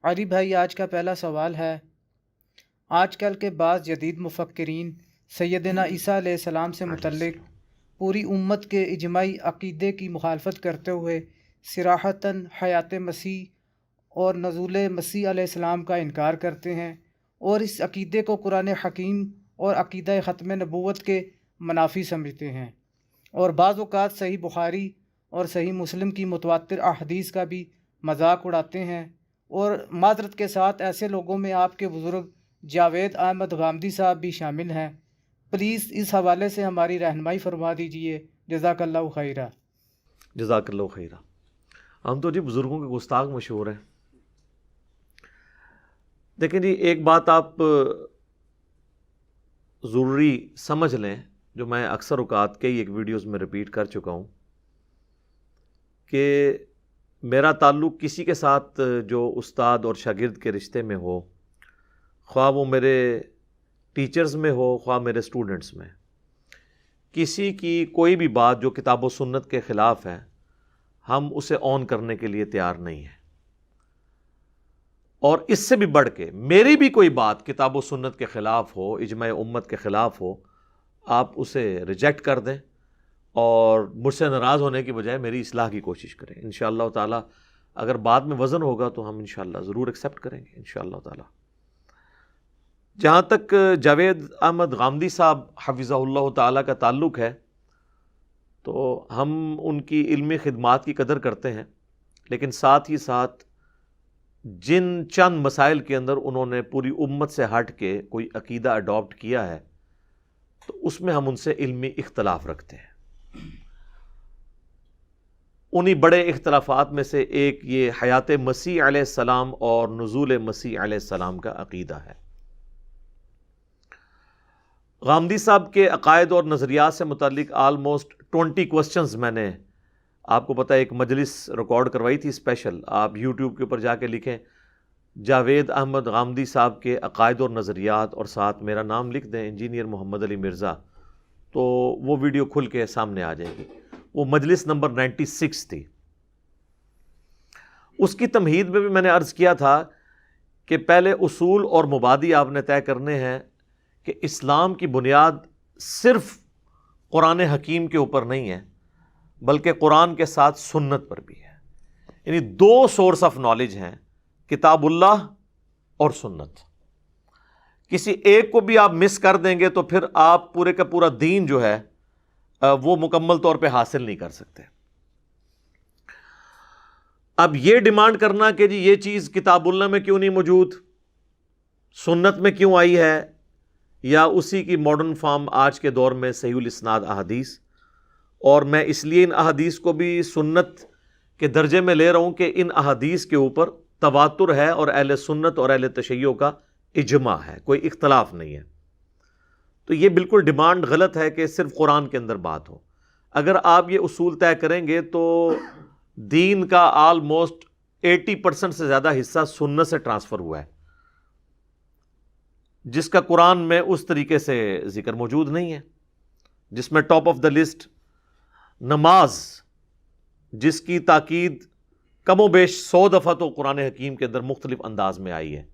علی بھائی، آج کا پہلا سوال ہے، آج کل کے بعض جدید مفکرین سیدنا عیسیٰ علیہ السلام سے متعلق پوری امت کے اجماعی عقیدے کی مخالفت کرتے ہوئے صراحتاً حیات مسیح اور نزول مسیح علیہ السلام کا انکار کرتے ہیں، اور اس عقیدے کو قرآن حکیم اور عقیدہ ختم نبوت کے منافی سمجھتے ہیں، اور بعض اوقات صحیح بخاری اور صحیح مسلم کی متواتر احادیث کا بھی مذاق اڑاتے ہیں۔ اور معذرت کے ساتھ ایسے لوگوں میں آپ کے بزرگ جاوید احمد غامدی صاحب بھی شامل ہیں۔ پلیز اس حوالے سے ہماری رہنمائی فرما دیجئے، جزاک اللہ خیرہ۔ جزاک اللہ خیرہ۔ ہم تو جی بزرگوں کے گستاخ مشہور ہیں۔ دیکھیں جی، ایک بات آپ ضروری سمجھ لیں، جو میں اکثر اوقات کئی ایک ویڈیوز میں ریپیٹ کر چکا ہوں، کہ میرا تعلق کسی کے ساتھ جو استاد اور شاگرد کے رشتے میں ہو، خواہ وہ میرے ٹیچرز میں ہو خواہ میرے سٹوڈنٹس میں، کسی کی کوئی بھی بات جو کتاب و سنت کے خلاف ہے، ہم اسے آن کرنے کے لیے تیار نہیں ہیں۔ اور اس سے بھی بڑھ کے میری بھی کوئی بات کتاب و سنت کے خلاف ہو، اجماع امت کے خلاف ہو، آپ اسے ریجیکٹ کر دیں اور مجھ سے ناراض ہونے کی بجائے میری اصلاح کی کوشش کریں۔ انشاءاللہ تعالی اگر بعد میں وزن ہوگا تو ہم انشاءاللہ ضرور ایکسیپٹ کریں گے انشاءاللہ تعالی۔ جہاں تک جاوید احمد غامدی صاحب حفظہ اللہ تعالی کا تعلق ہے، تو ہم ان کی علمی خدمات کی قدر کرتے ہیں، لیکن ساتھ ہی ساتھ جن چند مسائل کے اندر انہوں نے پوری امت سے ہٹ کے کوئی عقیدہ اڈاپٹ کیا ہے، تو اس میں ہم ان سے علمی اختلاف رکھتے ہیں۔ انہی بڑے اختلافات میں سے ایک یہ حیات مسیح علیہ السلام اور نزول مسیح علیہ السلام کا عقیدہ ہے۔ غامدی صاحب کے عقائد اور نظریات سے متعلق آلموسٹ 20 کوسچنز میں نے آپ کو پتہ ہے ایک مجلس ریکارڈ کروائی تھی اسپیشل۔ آپ یوٹیوب کے اوپر جا کے لکھیں جاوید احمد غامدی صاحب کے عقائد اور نظریات اور ساتھ میرا نام لکھ دیں انجینئر محمد علی مرزا، تو وہ ویڈیو کھل کے سامنے آ جائے گی۔ وہ مجلس نمبر 96 تھی۔ اس کی تمہید میں بھی میں نے عرض کیا تھا کہ پہلے اصول اور مبادی آپ نے طے کرنے ہیں کہ اسلام کی بنیاد صرف قرآن حکیم کے اوپر نہیں ہے، بلکہ قرآن کے ساتھ سنت پر بھی ہے۔ یعنی دو سورس آف نالج ہیں، کتاب اللہ اور سنت۔ کسی ایک کو بھی آپ مس کر دیں گے تو پھر آپ پورے کا پورا دین جو ہے وہ مکمل طور پہ حاصل نہیں کر سکتے۔ اب یہ ڈیمانڈ کرنا کہ جی یہ چیز کتاب اللہ میں کیوں نہیں موجود، سنت میں کیوں آئی ہے، یا اسی کی ماڈرن فارم آج کے دور میں صحیح الاسناد احادیث، اور میں اس لیے ان احادیث کو بھی سنت کے درجے میں لے رہا ہوں کہ ان احادیث کے اوپر تواتر ہے اور اہل سنت اور اہل تشیع کا اجماع ہے، کوئی اختلاف نہیں ہے۔ تو یہ بالکل ڈیمانڈ غلط ہے کہ صرف قرآن کے اندر بات ہو۔ اگر آپ یہ اصول طے کریں گے تو دین کا آلموسٹ 80% سے زیادہ حصہ سنت سے ٹرانسفر ہوا ہے، جس کا قرآن میں اس طریقے سے ذکر موجود نہیں ہے، جس میں ٹاپ آف دا لسٹ نماز، جس کی تاکید کم و بیش 100 دفعہ تو قرآن حکیم کے اندر مختلف انداز میں آئی ہے،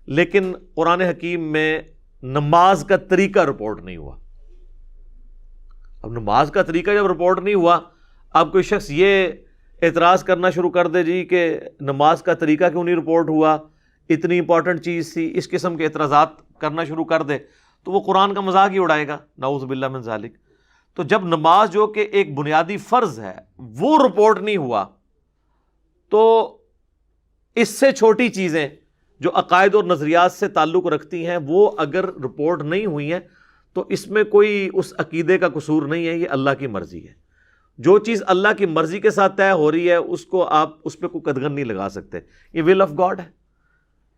لیکن قرآن حکیم میں نماز کا طریقہ رپورٹ نہیں ہوا۔ اب نماز کا طریقہ جب رپورٹ نہیں ہوا، اب کوئی شخص یہ اعتراض کرنا شروع کر دے جی کہ نماز کا طریقہ کیوں نہیں رپورٹ ہوا، اتنی امپورٹنٹ چیز تھی، اس قسم کے اعتراضات کرنا شروع کر دے تو وہ قرآن کا مذاق ہی اڑائے گا، نعوذ باللہ من ذالک۔ تو جب نماز جو کہ ایک بنیادی فرض ہے وہ رپورٹ نہیں ہوا، تو اس سے چھوٹی چیزیں جو عقائد اور نظریات سے تعلق رکھتی ہیں وہ اگر رپورٹ نہیں ہوئی ہیں تو اس میں کوئی اس عقیدے کا قصور نہیں ہے، یہ اللہ کی مرضی ہے۔ جو چیز اللہ کی مرضی کے ساتھ طے ہو رہی ہے اس کو آپ اس پہ کوئی قدغن نہیں لگا سکتے، یہ ول آف گاڈ ہے۔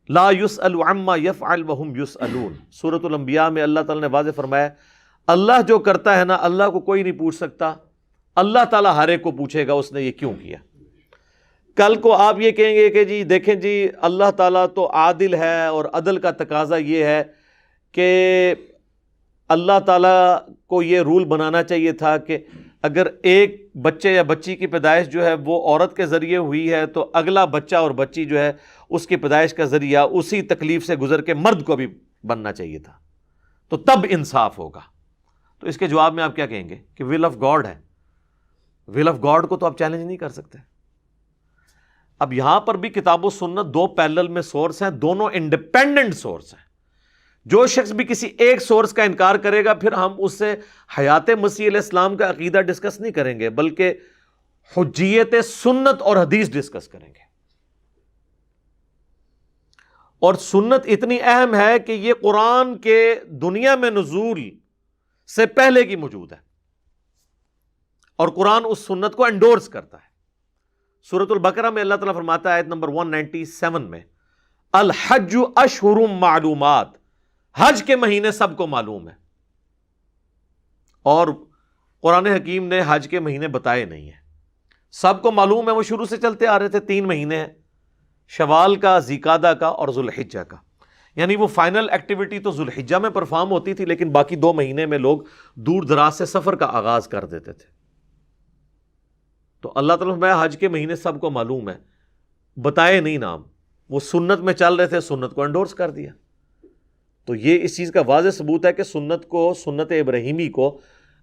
لا یسأل عما یفعل وہم یسألون، سورۃ الانبیاء میں اللہ تعالیٰ نے واضح فرمایا اللہ جو کرتا ہے نا، اللہ کو کوئی نہیں پوچھ سکتا، اللہ تعالیٰ ہر ایک کو پوچھے گا اس نے یہ کیوں کیا۔ کل کو آپ یہ کہیں گے کہ جی دیکھیں جی اللہ تعالیٰ تو عادل ہے، اور عدل کا تقاضا یہ ہے کہ اللہ تعالیٰ کو یہ رول بنانا چاہیے تھا کہ اگر ایک بچے یا بچی کی پیدائش جو ہے وہ عورت کے ذریعے ہوئی ہے تو اگلا بچہ اور بچی جو ہے اس کی پیدائش کا ذریعہ اسی تکلیف سے گزر کے مرد کو بھی بننا چاہیے تھا، تو تب انصاف ہوگا۔ تو اس کے جواب میں آپ کیا کہیں گے کہ ول آف گاڈ ہے، ول آف گاڈ کو تو آپ چیلنج نہیں کر سکتے۔ اب یہاں پر بھی کتاب و سنت دو پیرلل میں سورس ہیں، دونوں انڈیپینڈنٹ سورس ہیں۔ جو شخص بھی کسی ایک سورس کا انکار کرے گا پھر ہم اس سے حیات مسیح علیہ السلام کا عقیدہ ڈسکس نہیں کریں گے، بلکہ حجیت سنت اور حدیث ڈسکس کریں گے۔ اور سنت اتنی اہم ہے کہ یہ قرآن کے دنیا میں نزول سے پہلے کی موجود ہے، اور قرآن اس سنت کو انڈورس کرتا ہے۔ سورۃ البقرہ میں اللہ تعالیٰ فرماتا ہے آیت نمبر 197 میں، الحج اشہر معلومات، حج کے مہینے سب کو معلوم ہے، اور قرآن حکیم نے حج کے مہینے بتائے نہیں ہیں۔ سب کو معلوم ہے، وہ شروع سے چلتے آ رہے تھے، 3 مہینے ہیں، شوال کا، ذیقعدہ کا اور ذوالحجہ کا، یعنی وہ فائنل ایکٹیویٹی تو ذوالحجہ میں پرفارم ہوتی تھی، لیکن باقی 2 مہینے میں لوگ دور دراز سے سفر کا آغاز کر دیتے تھے۔ تو اللہ تعالیٰ میں حج کے مہینے سب کو معلوم ہے، بتائے نہیں نام، وہ سنت میں چل رہے تھے، سنت کو انڈورس کر دیا۔ تو یہ اس چیز کا واضح ثبوت ہے کہ سنت کو، سنت ابراہیمی کو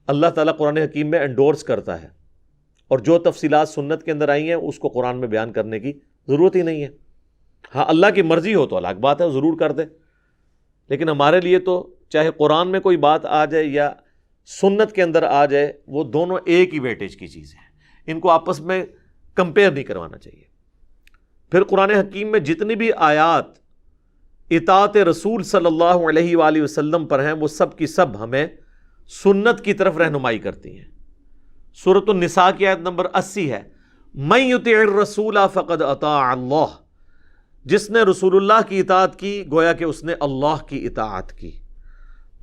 اللہ تعالیٰ قرآن حکیم میں انڈورس کرتا ہے، اور جو تفصیلات سنت کے اندر آئی ہیں اس کو قرآن میں بیان کرنے کی ضرورت ہی نہیں ہے۔ ہاں اللہ کی مرضی ہو تو الگ بات ہے، ضرور کر دے، لیکن ہمارے لیے تو چاہے قرآن میں کوئی بات آ جائے یا سنت کے اندر آ جائے، وہ دونوں ایک ہی ویٹیج کی چیزیں ہیں، ان کو آپس میں کمپیئر نہیں کروانا چاہیے۔ پھر قرآن حکیم میں جتنی بھی آیات اطاعت رسول صلی اللہ علیہ وآلہ وسلم پر ہیں، وہ سب کی سب ہمیں سنت کی طرف رہنمائی کرتی ہیں۔ سورۃ النساء کی آیت نمبر 80 ہے، من یطع الرسول فقد اطاع اللہ، جس نے رسول اللہ کی اطاعت کی گویا کہ اس نے اللہ کی اطاعت کی۔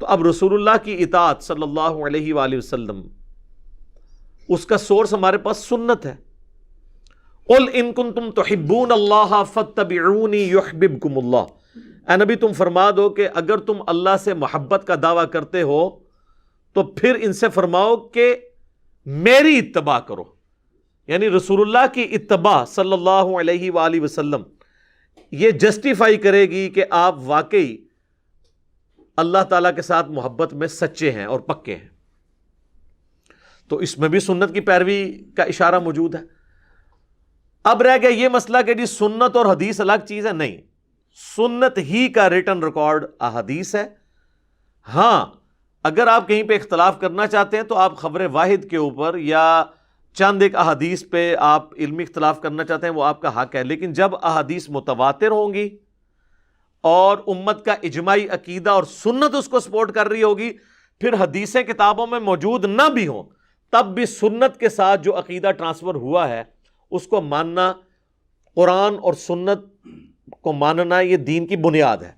تو اب رسول اللہ کی اطاعت صلی اللہ علیہ وآلہ وسلم، اس کا سورس ہمارے پاس سنت ہے۔ قل ان کنتم تحبون اللہ فاتبعونی یحببکم اللہ، اے نبی تم فرما دو کہ اگر تم اللہ سے محبت کا دعویٰ کرتے ہو تو پھر ان سے فرماؤ کہ میری اتباع کرو، یعنی رسول اللہ کی اتباع صلی اللہ علیہ وآلہ وسلم یہ جسٹیفائی کرے گی کہ آپ واقعی اللہ تعالیٰ کے ساتھ محبت میں سچے ہیں اور پکے ہیں۔ تو اس میں بھی سنت کی پیروی کا اشارہ موجود ہے۔ اب رہ گیا یہ مسئلہ کہ جی سنت اور حدیث الگ چیز ہے، نہیں، سنت ہی کا ریٹن ریکارڈ احادیث ہے۔ ہاں اگر آپ کہیں پہ اختلاف کرنا چاہتے ہیں تو آپ خبر واحد کے اوپر یا چند ایک احادیث پہ آپ علمی اختلاف کرنا چاہتے ہیں، وہ آپ کا حق ہے، لیکن جب احادیث متواتر ہوں گی اور امت کا اجماعی عقیدہ اور سنت اس کو سپورٹ کر رہی ہوگی، پھر حدیثیں کتابوں میں موجود نہ بھی ہوں تب بھی سنت کے ساتھ جو عقیدہ ٹرانسفر ہوا ہے اس کو ماننا، قرآن اور سنت کو ماننا، یہ دین کی بنیاد ہے۔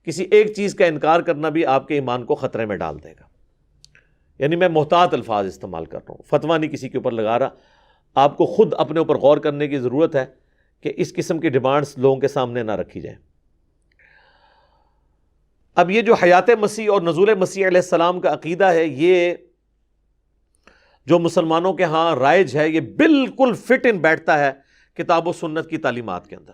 کسی ایک چیز کا انکار کرنا بھی آپ کے ایمان کو خطرے میں ڈال دے گا۔ یعنی میں محتاط الفاظ استعمال کر رہا ہوں، فتویٰ نہیں کسی کے اوپر لگا رہا، آپ کو خود اپنے اوپر غور کرنے کی ضرورت ہے کہ اس قسم کی ڈیمانڈز لوگوں کے سامنے نہ رکھی جائیں۔ اب یہ جو حیات مسیح اور نزول مسیح علیہ السلام کا عقیدہ ہے، یہ جو مسلمانوں کے ہاں رائج ہے، یہ بالکل فٹ ان بیٹھتا ہے کتاب و سنت کی تعلیمات کے اندر،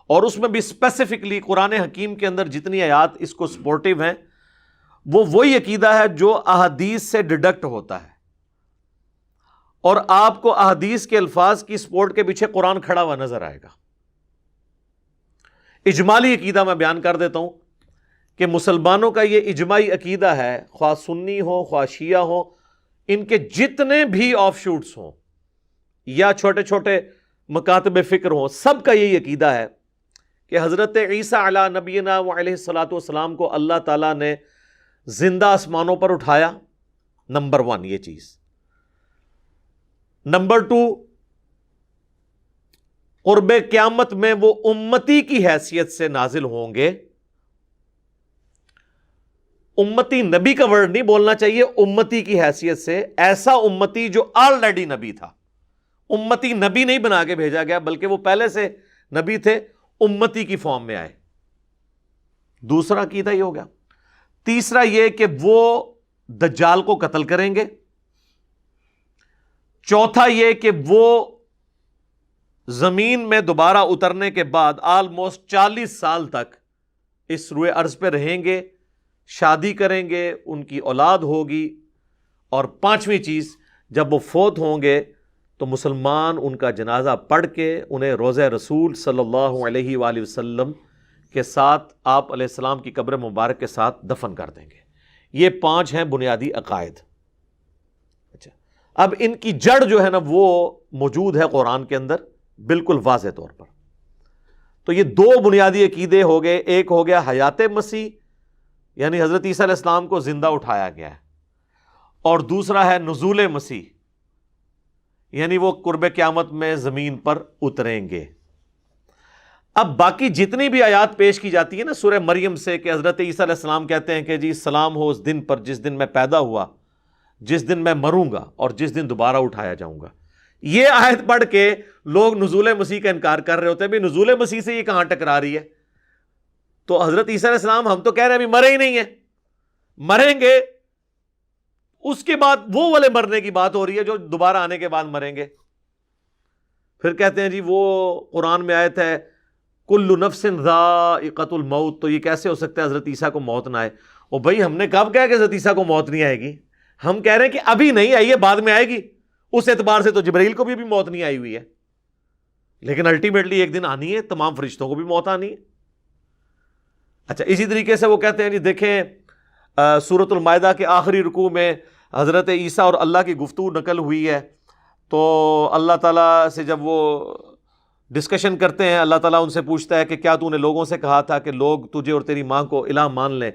اور اس میں بھی اسپیسیفکلی قرآن حکیم کے اندر جتنی آیات اس کو سپورٹیو ہیں وہ وہی عقیدہ ہے جو احادیث سے ڈیڈکٹ ہوتا ہے، اور آپ کو احادیث کے الفاظ کی سپورٹ کے پیچھے قرآن کھڑا ہوا نظر آئے گا۔ اجمالی عقیدہ میں بیان کر دیتا ہوں کہ مسلمانوں کا یہ اجماعی عقیدہ ہے، خواہ سنی ہو خواہ شیعہ ہو، ان کے جتنے بھی آف شوٹس ہوں یا چھوٹے چھوٹے مکاتب فکر ہوں، سب کا یہی عقیدہ ہے کہ حضرت عیسیٰ علی نبینا علیہ الصلاۃ والسلام کو اللہ تعالیٰ نے زندہ آسمانوں پر اٹھایا، نمبر 1 یہ چیز۔ نمبر 2، قرب قیامت میں وہ امتی کی حیثیت سے نازل ہوں گے۔ امتی نبی کا ورڈ نہیں بولنا چاہیے، امتی کی حیثیت سے، ایسا امتی جو آلریڈی نبی تھا۔ امتی نبی نہیں بنا کے بھیجا گیا بلکہ وہ پہلے سے نبی تھے، امتی کی فارم میں آئے۔ دوسرا عقیدہ یہ ہو گیا۔ تیسرا یہ کہ وہ دجال کو قتل کریں گے، چوتھا یہ کہ وہ زمین میں دوبارہ اترنے کے بعد آلموسٹ 40 سال تک اس روئے ارض پہ رہیں گے، شادی کریں گے، ان کی اولاد ہوگی، اور پانچویں چیز، جب وہ فوت ہوں گے تو مسلمان ان کا جنازہ پڑھ کے انہیں روضہ رسول صلی اللہ علیہ وآلہ وسلم کے ساتھ آپ علیہ السلام کی قبر مبارک کے ساتھ دفن کر دیں گے۔ یہ 5 ہیں بنیادی عقائد۔ اچھا، اب ان کی جڑ جو ہے نا وہ موجود ہے قرآن کے اندر بالکل واضح طور پر۔ تو یہ 2 بنیادی عقیدے ہو گئے، ایک ہو گیا حیات مسیح، یعنی حضرت عیسیٰ علیہ السلام کو زندہ اٹھایا گیا ہے، اور دوسرا ہے نزول مسیح، یعنی وہ قرب قیامت میں زمین پر اتریں گے۔ اب باقی جتنی بھی آیات پیش کی جاتی ہے نا سورہ مریم سے، کہ حضرت عیسیٰ علیہ السلام کہتے ہیں کہ جی سلام ہو اس دن پر جس دن میں پیدا ہوا، جس دن میں مروں گا اور جس دن دوبارہ اٹھایا جاؤں گا، یہ آیت پڑھ کے لوگ نزول مسیح کا انکار کر رہے ہوتے ہیں۔ بھی نزول مسیح سے یہ کہاں ٹکرا رہی ہے؟ تو حضرت عیسیٰ علیہ السلام ہم تو کہہ رہے ہیں ابھی مرے ہی نہیں ہیں، مریں گے، اس کے بعد وہ والے مرنے کی بات ہو رہی ہے جو دوبارہ آنے کے بعد مریں گے۔ پھر کہتے ہیں جی وہ قرآن میں آیت ہے کل نفس ذائقۃ الموت، تو یہ کیسے ہو سکتا ہے حضرت عیسیٰ کو موت نہ آئے؟ او بھائی ہم نے کب کہا کہ حضرت عیسیٰ کو موت نہیں آئے گی؟ ہم کہہ رہے ہیں کہ ابھی نہیں آئی ہے، بعد میں آئے گی۔ اس اعتبار سے تو جبرائیل کو بھی موت نہیں آئی ہوئی ہے، لیکن الٹیمیٹلی ایک دن آنی ہے، تمام فرشتوں کو بھی موت آنی ہے۔ اچھا، اسی طریقے سے وہ کہتے ہیں جی دیکھیں سورۃ المائدہ کے آخری رکوع میں حضرت عیسیٰ اور اللہ کی گفتگو نقل ہوئی ہے، تو اللہ تعالیٰ سے جب وہ ڈسکشن کرتے ہیں، اللہ تعالیٰ ان سے پوچھتا ہے کہ کیا تو نے لوگوں سے کہا تھا کہ لوگ تجھے اور تیری ماں کو الہ مان لیں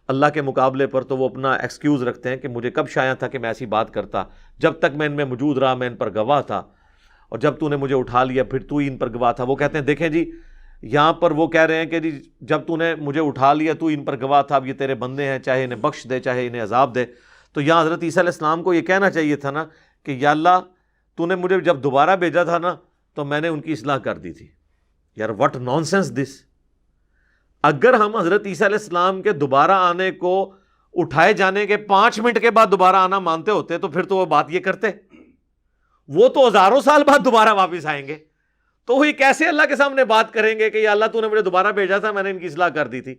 اللہ کے مقابلے پر؟ تو وہ اپنا ایکسکیوز رکھتے ہیں کہ مجھے کب شایع تھا کہ میں ایسی بات کرتا، جب تک میں ان میں موجود رہا میں ان پر گواہ تھا، اور جب تو نے مجھے اٹھا لیا پھر تو ہی ان پر گواہ تھا۔ وہ کہتے ہیں دیکھیں جی یہاں پر وہ کہہ رہے ہیں کہ جی جب تو نے مجھے اٹھا لیا تو ان پر گواہ تھا، اب یہ تیرے بندے ہیں، چاہے انہیں بخش دے چاہے انہیں عذاب دے۔ تو یہاں حضرت عیسیٰ علیہ السلام کو یہ کہنا چاہیے تھا نا کہ یا اللہ تو نے مجھے جب دوبارہ بھیجا تھا نا تو میں نے ان کی اصلاح کر دی تھی۔ یار واٹ نانسنس دس! اگر ہم حضرت عیسیٰ علیہ السلام کے دوبارہ آنے کو اٹھائے جانے کے 5 منٹ کے بعد دوبارہ آنا مانتے ہوتے تو پھر تو وہ بات یہ کرتے، وہ تو ہزاروں سال بعد دوبارہ واپس آئیں گے، تو وہ کیسے اللہ کے سامنے بات کریں گے کہ یا اللہ تو نے مجھے دوبارہ بھیجا تھا میں نے ان کی اصلاح کر دی تھی؟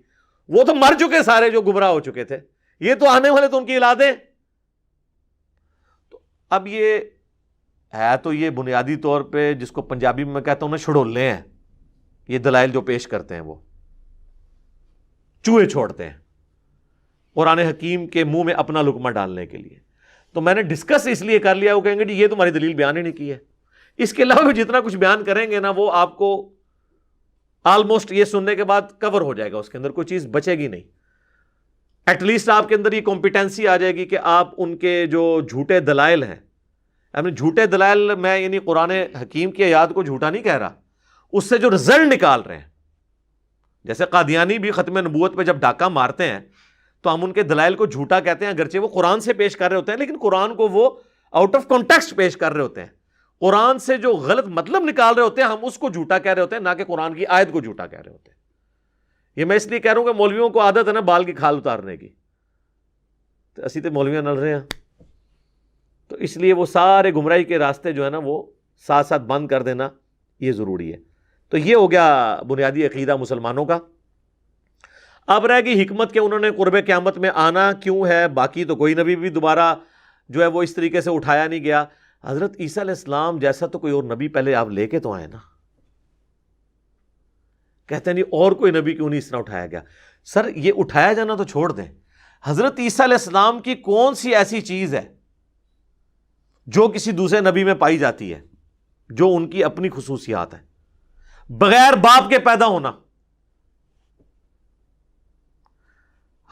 وہ تو مر چکے سارے جو گمراہ ہو چکے تھے، یہ تو آنے والے تو ان کی اولادیں۔ تو اب یہ ہے تو یہ بنیادی طور پہ جس کو پنجابی میں کہتا ہوں نا چھڑولے ہیں، یہ دلائل جو پیش کرتے ہیں وہ چوہے چھوڑتے ہیں قرآن حکیم کے منہ میں اپنا لقمہ ڈالنے کے لیے۔ تو میں نے ڈسکس اس لیے کر لیا، وہ کہیں گے جی یہ تمہاری دلیل بیان ہی نہیں کی ہے۔ اس کے علاوہ بھی جتنا کچھ بیان کریں گے نا وہ آپ کو آلموسٹ یہ سننے کے بعد کور ہو جائے گا، اس کے اندر کوئی چیز بچے گی نہیں۔ ایٹ لیسٹ آپ کے اندر یہ کمپیٹنسی آ جائے گی کہ آپ ان کے جو جھوٹے دلائل ہیں، جھوٹے دلائل میں یعنی قرآن حکیم کی آیات کو جھوٹا نہیں کہہ رہا، اس سے جو رزلٹ نکال رہے ہیں، جیسے قادیانی بھی ختم نبوت پہ جب ڈاکہ مارتے ہیں تو ہم ان کے دلائل کو جھوٹا کہتے ہیں، اگرچہ وہ قرآن سے پیش کر رہے ہوتے ہیں لیکن قرآن کو وہ آؤٹ آف کانٹیکسٹ پیش کر رہے ہوتے ہیں، قرآن سے جو غلط مطلب نکال رہے ہوتے ہیں ہم اس کو جھوٹا کہہ رہے ہوتے ہیں، نہ کہ قرآن کی آیت کو جھوٹا کہہ رہے ہوتے ہیں۔ یہ میں اس لیے کہہ رہا ہوں کہ مولویوں کو عادت ہے نا بال کی کھال اتارنے کی، تو اسی تے مولویاں نل رہے ہیں، تو اس لیے وہ سارے گمراہی کے راستے جو ہے نا وہ ساتھ ساتھ بند کر دینا یہ ضروری ہے۔ تو یہ ہو گیا بنیادی عقیدہ مسلمانوں کا۔ اب رہ گئی حکمت کہ انہوں نے قرب قیامت میں آنا کیوں ہے، باقی تو کوئی نبی بھی دوبارہ جو ہے وہ اس طریقے سے اٹھایا نہیں گیا۔ حضرت عیسیٰ علیہ السلام جیسا تو کوئی اور نبی پہلے آپ لے کے تو آئے نا، کہتے ہیں نہیں اور کوئی نبی کیوں نہیں اس طرح اٹھایا گیا؟ سر یہ اٹھایا جانا تو چھوڑ دیں، حضرت عیسیٰ علیہ السلام کی کون سی ایسی چیز ہے جو کسی دوسرے نبی میں پائی جاتی ہے، جو ان کی اپنی خصوصیات ہیں؟ بغیر باپ کے پیدا ہونا،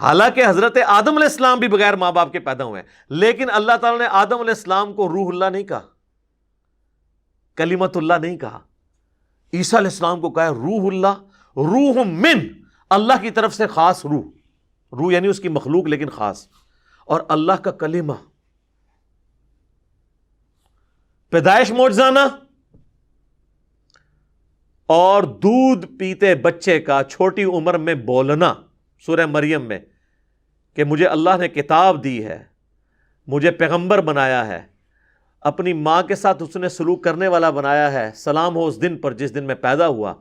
حالانکہ حضرت آدم علیہ السلام بھی بغیر ماں باپ کے پیدا ہوئے ہیں، لیکن اللہ تعالیٰ نے آدم علیہ السلام کو روح اللہ نہیں کہا، کلمت اللہ نہیں کہا، عیسیٰ علیہ السلام کو کہا روح اللہ، روح من اللہ کی طرف سے خاص روح یعنی اس کی مخلوق لیکن خاص، اور اللہ کا کلمہ، پیدائش معجزانہ، اور دودھ پیتے بچے کا چھوٹی عمر میں بولنا سورہ مریم میں کہ مجھے اللہ نے کتاب دی ہے، مجھے پیغمبر بنایا ہے، اپنی ماں کے ساتھ اس نے سلوک کرنے والا بنایا ہے، سلام ہو اس دن پر جس دن میں پیدا ہوا،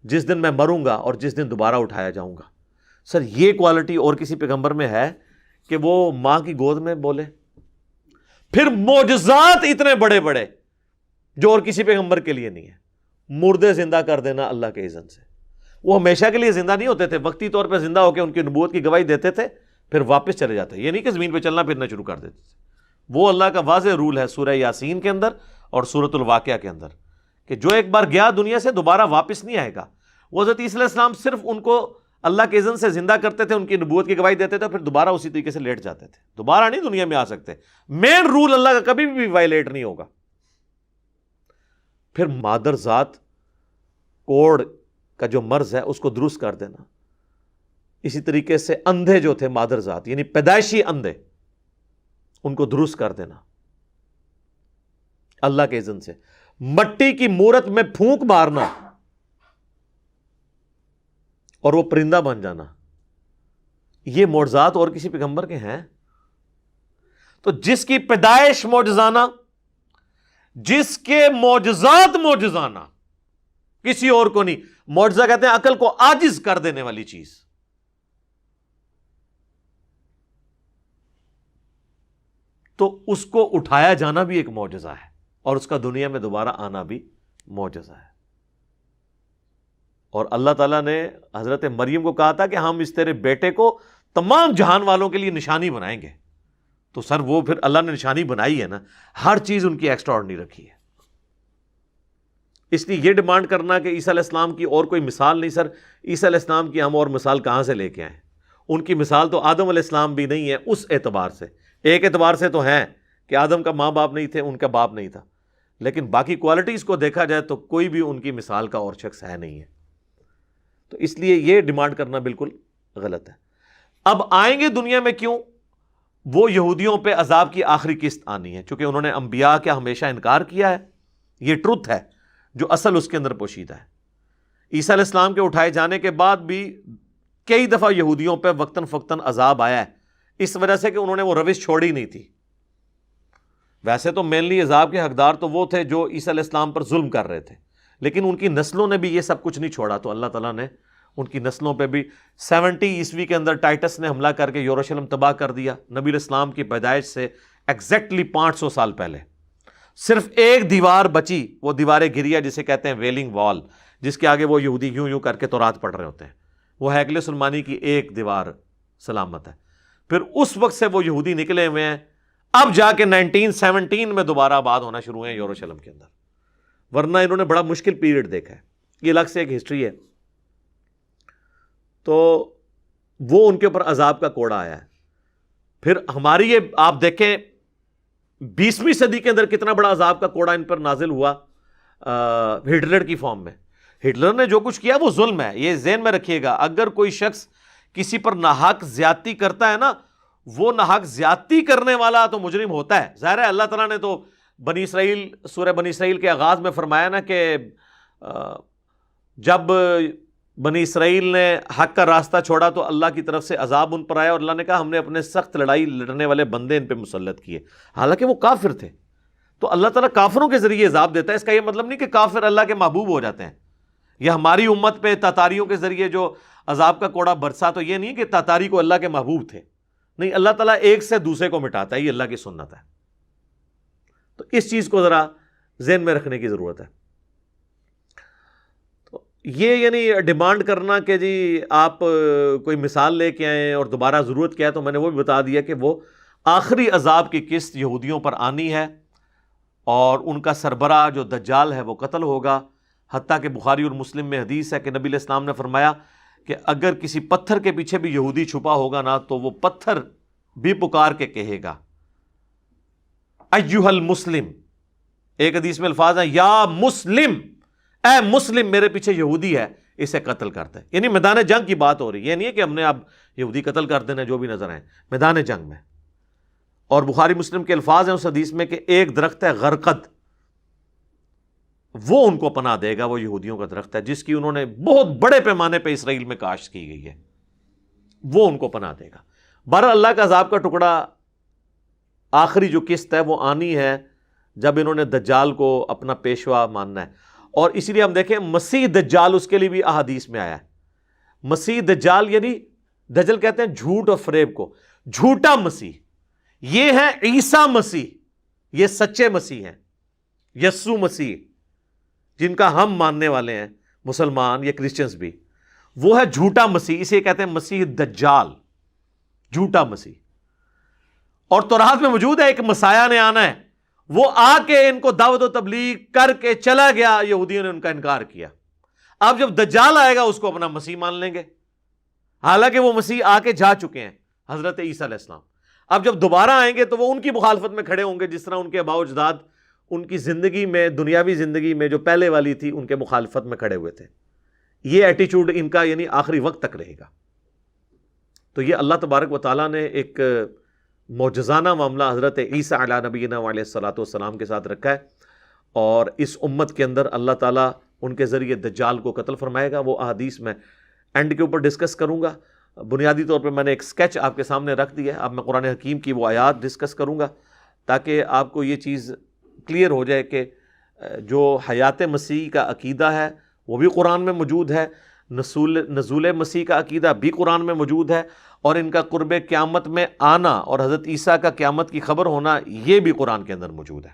جس دن میں مروں گا اور جس دن دوبارہ اٹھایا جاؤں گا۔ سر یہ کوالٹی اور کسی پیغمبر میں ہے کہ وہ ماں کی گود میں بولے؟ پھر معجزات اتنے بڑے بڑے جو اور کسی پیغمبر کے لیے نہیں ہے، مردے زندہ کر دینا اللہ کے اذن سے۔ وہ ہمیشہ کے لیے زندہ نہیں ہوتے تھے، وقتی طور پہ زندہ ہو کے ان کی نبوت کی گواہی دیتے تھے، پھر واپس چلے جاتے۔ یہ نہیں کہ زمین پہ چلنا پھرنا شروع کر دیتے تھے۔ وہ اللہ کا واضح رول ہے سورہ یاسین کے اندر اور سورۃ الواقعہ کے اندر کہ جو ایک بار گیا دنیا سے دوبارہ واپس نہیں آئے گا۔ وہ حضرت عیسیٰ علیہ السلام صرف ان کو اللہ کے اذن سے زندہ کرتے تھے، ان کی نبوت کی گواہی دیتے تھے، پھر دوبارہ اسی طریقے سے لیٹ جاتے تھے، دوبارہ نہیں دنیا میں آ سکتے۔ مین رول اللہ کا کبھی بھی وائلیٹ نہیں ہوگا۔ پھر مادر ذات کوڑ کا جو مرض ہے اس کو درست کر دینا، اسی طریقے سے اندھے جو تھے مادر ذات یعنی پیدائشی اندھے، ان کو درست کر دینا اللہ کے اذن سے۔ مٹی کی مورت میں پھونک مارنا اور وہ پرندہ بن جانا، یہ معجزات اور کسی پیغمبر کے ہیں؟ تو جس کی پیدائش معجزانہ، جس کے معجزات معجزانہ، کسی اور کو نہیں۔ معجزہ کہتے ہیں عقل کو عاجز کر دینے والی چیز۔ تو اس کو اٹھایا جانا بھی ایک معجزہ ہے اور اس کا دنیا میں دوبارہ آنا بھی معجزہ ہے۔ اور اللہ تعالیٰ نے حضرت مریم کو کہا تھا کہ ہم اس تیرے بیٹے کو تمام جہان والوں کے لیے نشانی بنائیں گے۔ تو سر وہ پھر اللہ نے نشانی بنائی ہے نا، ہر چیز ان کی ایکسٹرا آرڈنری رکھی ہے۔ اس لیے یہ ڈیمانڈ کرنا کہ عیسیٰ علیہ السلام کی اور کوئی مثال نہیں، سر عیسیٰ علیہ السلام کی ہم اور مثال کہاں سے لے کے آئیں؟ ان کی مثال تو آدم علیہ السلام بھی نہیں ہے اس اعتبار سے، ایک اعتبار سے تو ہیں کہ آدم کا ماں باپ نہیں تھے، ان کا باپ نہیں تھا، لیکن باقی کوالٹیز کو دیکھا جائے تو کوئی بھی ان کی مثال کا اور شخص ہے نہیں ہے۔ تو اس لیے یہ ڈیمانڈ کرنا بالکل غلط ہے۔ اب آئیں گے دنیا میں کیوں؟ وہ یہودیوں پہ عذاب کی آخری قسط آنی ہے، چونکہ انہوں نے انبیاء کا ہمیشہ انکار کیا ہے۔ یہ ٹروتھ ہے جو اصل اس کے اندر پوشیدہ ہے۔ عیسیٰ علیہ السلام کے اٹھائے جانے کے بعد بھی کئی دفعہ یہودیوں پہ وقتاً فوقتاً عذاب آیا ہے، اس وجہ سے کہ انہوں نے وہ روش چھوڑی نہیں تھی۔ ویسے تو مینلی عذاب کے حقدار تو وہ تھے جو عیسیٰ علیہ السلام پر ظلم کر رہے تھے، لیکن ان کی نسلوں نے بھی یہ سب کچھ نہیں چھوڑا، تو اللہ تعالیٰ نے ان کی نسلوں پہ بھی 70 عیسوی کے اندر ٹائٹس نے حملہ کر کے یروشلم تباہ کر دیا۔ نبی علیہ السلام کی پیدائش سے ایگزیکٹلی 500 سال پہلے صرف ایک دیوار بچی، وہ دیوار گریا جسے کہتے ہیں ویلنگ وال، جس کے آگے وہ یہودی یوں یوں کر کے تورات پڑھ رہے ہوتے ہیں، وہ ہیکل سلمانی کی ایک دیوار سلامت ہے۔ پھر اس وقت سے وہ یہودی نکلے ہوئے ہیں، اب جا کے 1917 میں دوبارہ آباد ہونا شروع ہوئے ہیں یروشلم کے اندر، ورنہ انہوں نے بڑا مشکل پیریڈ دیکھا ہے۔ یہ الگ سے ایک ہسٹری ہے۔ تو وہ ان کے اوپر عذاب کا کوڑا آیا ہے۔ پھر ہماری یہ آپ دیکھیں 20ویں صدی کے اندر کتنا بڑا عذاب کا کوڑا ان پر نازل ہوا ہٹلر کی فارم میں۔ ہٹلر نے جو کچھ کیا وہ ظلم ہے، یہ ذہن میں رکھیے گا۔ اگر کوئی شخص کسی پر ناحق زیادتی کرتا ہے نا، وہ ناحق زیادتی کرنے والا تو مجرم ہوتا ہے۔ ظاہر ہے اللہ تعالیٰ نے تو بنی اسرائیل، سورہ بنی اسرائیل کے آغاز میں فرمایا نا کہ جب بنی اسرائیل نے حق کا راستہ چھوڑا تو اللہ کی طرف سے عذاب ان پر آیا، اور اللہ نے کہا ہم نے اپنے سخت لڑائی لڑنے والے بندے ان پہ مسلط کیے، حالانکہ وہ کافر تھے۔ تو اللہ تعالیٰ کافروں کے ذریعے عذاب دیتا ہے، اس کا یہ مطلب نہیں کہ کافر اللہ کے محبوب ہو جاتے ہیں۔ یا ہماری امت پہ تاتاریوں کے ذریعے جو عذاب کا کوڑا برسا، تو یہ نہیں کہ تاتاری کو اللہ کے محبوب تھے، نہیں، اللہ تعالیٰ ایک سے دوسرے کو مٹاتا ہے، یہ اللہ کی سنت ہے۔ تو اس چیز کو ذرا ذہن میں رکھنے کی ضرورت ہے۔ تو یہ یعنی ڈیمانڈ کرنا کہ جی آپ کوئی مثال لے کے آئیں اور دوبارہ ضرورت کیا ہے، تو میں نے وہ بھی بتا دیا کہ وہ آخری عذاب کی قسط یہودیوں پر آنی ہے، اور ان کا سربراہ جو دجال ہے وہ قتل ہوگا۔ حتیٰ کہ بخاری اور مسلم میں حدیث ہے کہ نبی علیہ السلام نے فرمایا کہ اگر کسی پتھر کے پیچھے بھی یہودی چھپا ہوگا نا، تو وہ پتھر بھی پکار کے کہے گا ایھا المسلم، ایک حدیث میں الفاظ ہیں یا مسلم، اے مسلم میرے پیچھے یہودی ہے، اسے قتل کرتا ہے۔ یعنی میدان جنگ کی بات ہو رہی ہے، یہ نہیں ہے کہ ہم نے اب یہودی قتل کر دینا جو بھی نظر آئے، میدان جنگ میں۔ اور بخاری مسلم کے الفاظ ہیں اس حدیث میں کہ ایک درخت ہے غرقد، وہ ان کو پناہ دے گا، وہ یہودیوں کا درخت ہے جس کی انہوں نے بہت بڑے پیمانے پہ اسرائیل میں کاشت کی گئی ہے، وہ ان کو پناہ دے گا۔ بہرحال اللہ کا عذاب کا ٹکڑا آخری جو قسط ہے وہ آنی ہے جب انہوں نے دجال کو اپنا پیشوا ماننا ہے. اور اسی لیے ہم دیکھیں مسیح دجال، اس کے لیے بھی احادیث میں آیا ہے. مسیح دجال یعنی دجل کہتے ہیں جھوٹ اور فریب کو، جھوٹا مسیح. یہ ہے عیسیٰ مسیح، یہ سچے مسیح ہیں. یسوع مسیح جن کا ہم ماننے والے ہیں مسلمان یا کرسچنز بھی، وہ ہے جھوٹا مسیح. اسے کہتے ہیں مسیح دجال، جھوٹا مسیح. اور تورات میں موجود ہے ایک مسیح نے آنا ہے، وہ آ کے ان کو دعوت و تبلیغ کر کے چلا گیا، یہودیوں نے ان کا انکار کیا. اب جب دجال آئے گا اس کو اپنا مسیح مان لیں گے، حالانکہ وہ مسیح آ کے جا چکے ہیں، حضرت عیسیٰ علیہ السلام. اب جب دوبارہ آئیں گے تو وہ ان کی مخالفت میں کھڑے ہوں گے، جس طرح ان کے آباء و اجداد ان کی زندگی میں، دنیاوی زندگی میں جو پہلے والی تھی، ان کے مخالفت میں کھڑے ہوئے تھے. یہ ایٹیچیوڈ ان کا یعنی آخری وقت تک رہے گا. تو یہ اللہ تبارک و تعالیٰ نے ایک معجزانہ معاملہ حضرت عیسیٰ علیہ نبینا علیہ الصلوۃ والسلام کے ساتھ رکھا ہے، اور اس امت کے اندر اللہ تعالیٰ ان کے ذریعے دجال کو قتل فرمائے گا. وہ احادیث میں اینڈ کے اوپر ڈسکس کروں گا. بنیادی طور پر میں نے ایک سکیچ آپ کے سامنے رکھ دیا ہے. اب میں قرآن حکیم کی وہ آیات ڈسکس کروں گا تاکہ آپ کو یہ چیز کلیئر ہو جائے کہ جو حیات مسیح کا عقیدہ ہے وہ بھی قرآن میں موجود ہے، نزول مسیح کا عقیدہ بھی قرآن میں موجود ہے، اور ان کا قرب قیامت میں آنا اور حضرت عیسیٰ کا قیامت کی خبر ہونا یہ بھی قرآن کے اندر موجود ہے.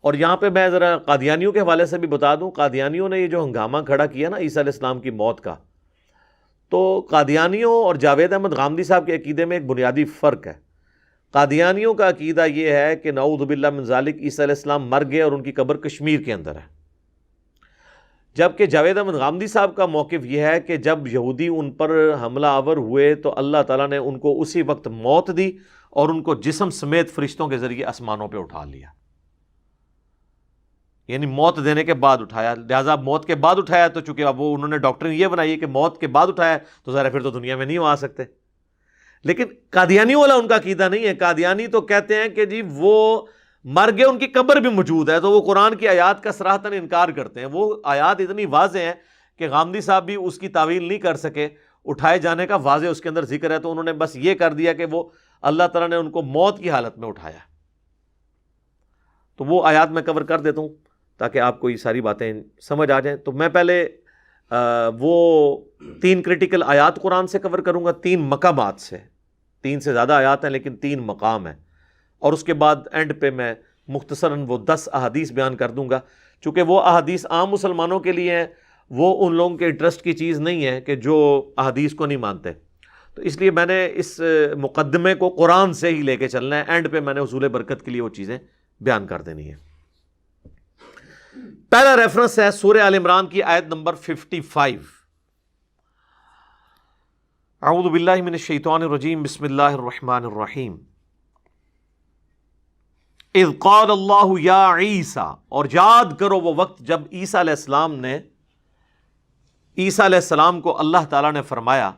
اور یہاں پہ میں ذرا قادیانیوں کے حوالے سے بھی بتا دوں، قادیانیوں نے یہ جو ہنگامہ کھڑا کیا نا عیسیٰ علیہ السلام کی موت کا، تو قادیانیوں اور جاوید احمد غامدی صاحب کے عقیدے میں ایک بنیادی فرق ہے. قادیانیوں کا عقیدہ یہ ہے کہ نعوذ باللہ من ذالک عیسیٰ علیہ السلام مر گئے اور ان کی قبر کشمیر کے اندر ہے، جبکہ جاوید احمد غامدی صاحب کا موقف یہ ہے کہ جب یہودی ان پر حملہ آور ہوئے تو اللہ تعالیٰ نے ان کو اسی وقت موت دی اور ان کو جسم سمیت فرشتوں کے ذریعے آسمانوں پہ اٹھا لیا. یعنی موت دینے کے بعد اٹھایا. لہٰذا موت کے بعد اٹھایا تو چونکہ اب وہ انہوں نے ڈاکٹرین یہ بنائی ہے کہ موت کے بعد اٹھایا تو ظاہر پھر تو دنیا میں نہیں آ سکتے. لیکن قادیانیوں والا ان کا عقیدہ نہیں ہے. قادیانی تو کہتے ہیں کہ جی وہ مر گئے، ان کی قبر بھی موجود ہے، تو وہ قرآن کی آیات کا صراحتاً انکار کرتے ہیں. وہ آیات اتنی واضح ہیں کہ غامدی صاحب بھی اس کی تعویل نہیں کر سکے. اٹھائے جانے کا واضح اس کے اندر ذکر ہے، تو انہوں نے بس یہ کر دیا کہ وہ اللہ تعالیٰ نے ان کو موت کی حالت میں اٹھایا. تو وہ آیات میں کور کر دیتا ہوں تاکہ آپ کو یہ ساری باتیں سمجھ آ جائیں. تو میں پہلے وہ 3 کریٹیکل آیات قرآن سے کور کروں گا، 3 مقامات سے. 3 سے زیادہ آیات ہیں لیکن 3 مقام ہیں، اور اس کے بعد اینڈ پہ میں مختصراً وہ 10 احادیث بیان کر دوں گا. چونکہ وہ احادیث عام مسلمانوں کے لیے ہیں، وہ ان لوگوں کے انٹرسٹ کی چیز نہیں ہے کہ جو احادیث کو نہیں مانتے. تو اس لیے میں نے اس مقدمے کو قرآن سے ہی لے کے چلنا ہے، اینڈ پہ میں نے حصول برکت کے لیے وہ چیزیں بیان کر دینی ہیں. پہلا ریفرنس ہے سورہ آل عمران کی آیت نمبر 55. اعوذ باللہ من الشیطان الرجیم، بسم اللہ الرحمن الرحیم. اذ قال اللہ یا عیسیٰ، اور یاد کرو وہ وقت جب عیسیٰ علیہ السلام نے، عیسیٰ علیہ السلام کو اللہ تعالیٰ نے فرمایا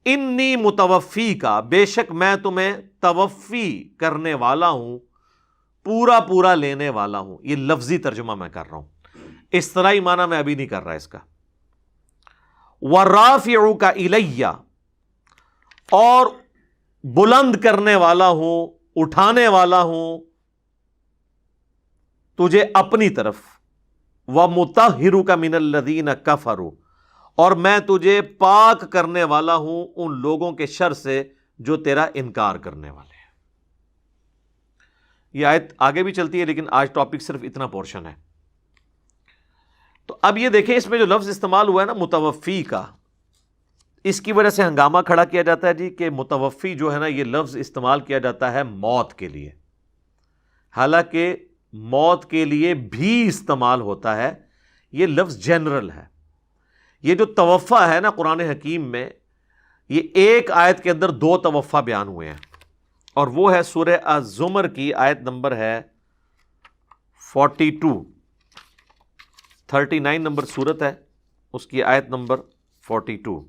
انی متوفی کا، بے شک میں تمہیں توفی کرنے والا ہوں، پورا پورا لینے والا ہوں. یہ لفظی ترجمہ میں کر رہا ہوں، اصطلاحی معنی میں ابھی نہیں کر رہا اس کا. وَرَافِعُكَ إِلَيَّ، اور بلند کرنے والا ہوں، اٹھانے والا ہوں تجھے اپنی طرف. وَمُطَهِّرُكَ مِنَ الَّذِينَ كَفَرُوا، اور میں تجھے پاک کرنے والا ہوں ان لوگوں کے شر سے جو تیرا انکار کرنے والے ہیں. یہ آیت آگے بھی چلتی ہے لیکن آج ٹاپک صرف اتنا پورشن ہے. تو اب یہ دیکھیں اس میں جو لفظ استعمال ہوا ہے نا متوفی کا، اس کی وجہ سے ہنگامہ کھڑا کیا جاتا ہے جی کہ متوفی جو ہے نا یہ لفظ استعمال کیا جاتا ہے موت کے لیے، حالانکہ موت کے لیے بھی استعمال ہوتا ہے. یہ لفظ جنرل ہے. یہ جو توفا ہے نا قرآن حکیم میں، یہ ایک آیت کے اندر 2 توفا بیان ہوئے ہیں، اور وہ ہے سورہ الزمر کی آیت نمبر ہے 42، 39 نمبر سورت ہے، اس کی آیت نمبر 42.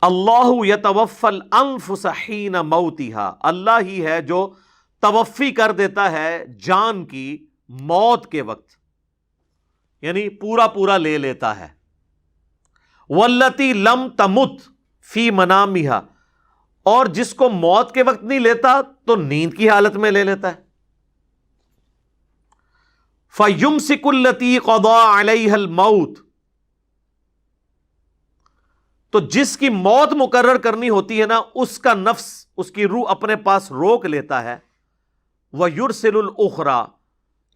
اللہ یتوفی الانفس حین موتها، اللہ ہی ہے جو توفی کر دیتا ہے جان کی موت کے وقت، یعنی پورا پورا لے لیتا ہے. واللتی لم تمت فی منامها، اور جس کو موت کے وقت نہیں لیتا تو نیند کی حالت میں لے لیتا ہے. فَيُمْسِكُ الَّتِي قَضَىٰ عَلَيْهَا الْمَوْتِ، تو جس کی موت مقرر کرنی ہوتی ہے نا، اس کا نفس، اس کی روح اپنے پاس روک لیتا ہے. وَيُرْسِلُ الْأُخْرَىٰ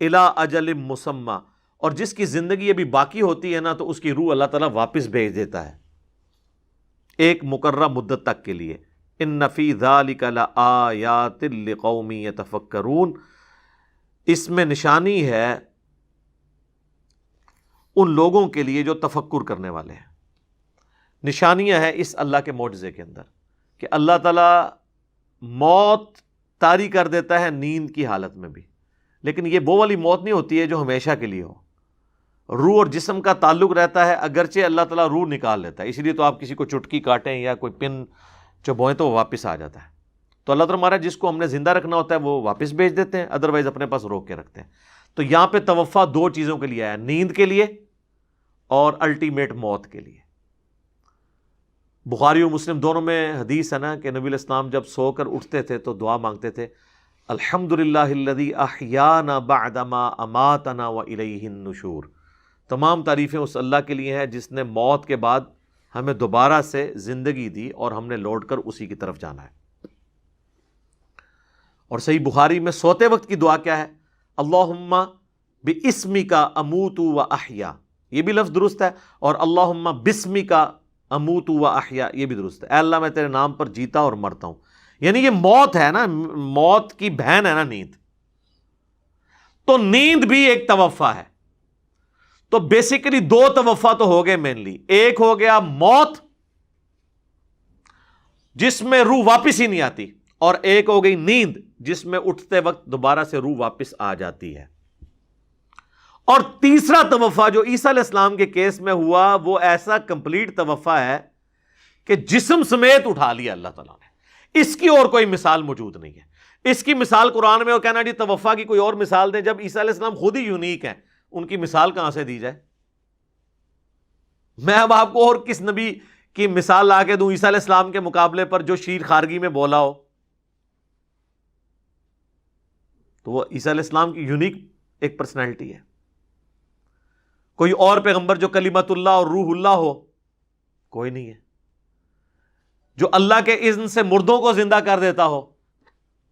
إِلَىٰ أَجَلٍ مُّسَمًّى، اور جس کی زندگی ابھی باقی ہوتی ہے نا، تو اس کی روح اللہ تعالیٰ واپس بھیج دیتا ہے ایک مقررہ مدت تک کے لیے. إِنَّ فِي ذَلِكَ لَآيَاتٍ لِقَوْمٍ يَتَفَكَّرُونَ، اس میں نشانی ہے ان لوگوں کے لیے جو تفکر کرنے والے ہیں. نشانیاں ہیں اس اللہ کے معجزے کے اندر کہ اللہ تعالیٰ موت طاری کر دیتا ہے نیند کی حالت میں بھی، لیکن یہ وہ والی موت نہیں ہوتی ہے جو ہمیشہ کے لیے ہو. روح اور جسم کا تعلق رہتا ہے، اگرچہ اللہ تعالیٰ روح نکال لیتا ہے. اسی لیے تو آپ کسی کو چٹکی کاٹیں یا کوئی پن چبوئیں تو وہ واپس آ جاتا ہے. تو اللہ تعالیٰ ہمارا جس کو ہم نے زندہ رکھنا ہوتا ہے وہ واپس بھیج دیتے ہیں، ادروائز اپنے پاس روک کے رکھتے ہیں. تو یہاں پہ توفع دو چیزوں کے لیے آیا، نیند کے لیے اور الٹیمیٹ موت کے لیے. بخاری و مسلم دونوں میں حدیث ہے نا کہ نبی علیہ السلام جب سو کر اٹھتے تھے تو دعا مانگتے تھے، الحمدللہ الذی احیانا بعدما اماتنا والیہ النشور. تمام تعریفیں اس اللہ کے لیے ہیں جس نے موت کے بعد ہمیں دوبارہ سے زندگی دی اور ہم نے لوٹ کر اسی کی طرف جانا ہے. اور صحیح بخاری میں سوتے وقت کی دعا کیا ہے؟ اللہم باسمک اموت و احیا، یہ بھی لفظ درست ہے، اور اللہم باسمک اموت و احیا یہ بھی درست ہے. اے اللہ میں تیرے نام پر جیتا اور مرتا ہوں. یعنی یہ موت ہے نا، موت کی بہن ہے نا نیند، تو نیند بھی ایک توفع ہے. تو بیسیکلی دو توفع تو ہو گئے مینلی. ایک ہو گیا موت جس میں روح واپس ہی نہیں آتی، اور ایک ہو گئی نیند جس میں اٹھتے وقت دوبارہ سے روح واپس آ جاتی ہے. اور تیسرا توفع جو عیسیٰ علیہ السلام کے کیس میں ہوا وہ ایسا کمپلیٹ توفع ہے کہ جسم سمیت اٹھا لیا اللہ تعالیٰ نے. اس کی اور کوئی مثال موجود نہیں ہے. اس کی مثال قرآن میں وہ کہنا جی توفع کی کوئی اور مثال دیں، جب عیسیٰ علیہ السلام خود ہی یونیک ہیں، ان کی مثال کہاں سے دی جائے؟ میں اب آپ کو اور کس نبی کی مثال لا کے دوں عیسیٰ علیہ السلام کے مقابلے پر جو شیر خارگی میں بولا ہو؟ تو وہ عیسیٰ علیہ السلام کی یونیک ایک پرسنالٹی ہے. کوئی اور پیغمبر جو کلمت اللہ اور روح اللہ ہو؟ کوئی نہیں ہے. جو اللہ کے اذن سے مردوں کو زندہ کر دیتا ہو؟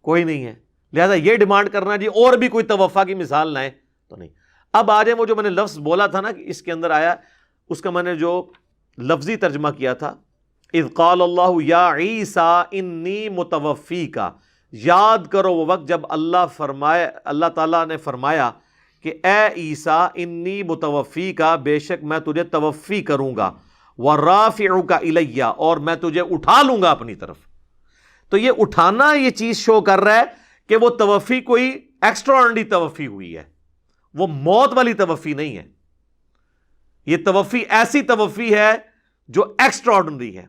کوئی نہیں ہے. لہذا یہ ڈیمانڈ کرنا جی اور بھی کوئی توفع کی مثال لائیں تو نہیں. اب آج وہ جو میں نے لفظ بولا تھا نا کہ اس کے اندر آیا، اس کا میں نے جو لفظی ترجمہ کیا تھا، اذ قال اللہ یا عیسیٰ انی متوفیک، یاد کرو وہ وقت جب اللہ تعالیٰ نے فرمایا کہ اے عیسیٰ انی متوفیک، بے شک میں تجھے توفی کروں گا، ورافعک الی، اور میں تجھے اٹھا لوں گا اپنی طرف. تو یہ اٹھانا یہ چیز شو کر رہا ہے کہ وہ توفی کوئی ایکسٹرا آرڈنری توفی ہوئی ہے، وہ موت والی توفی نہیں ہے. یہ توفی ایسی توفی ہے جو ایکسٹرا آرڈنری ہے.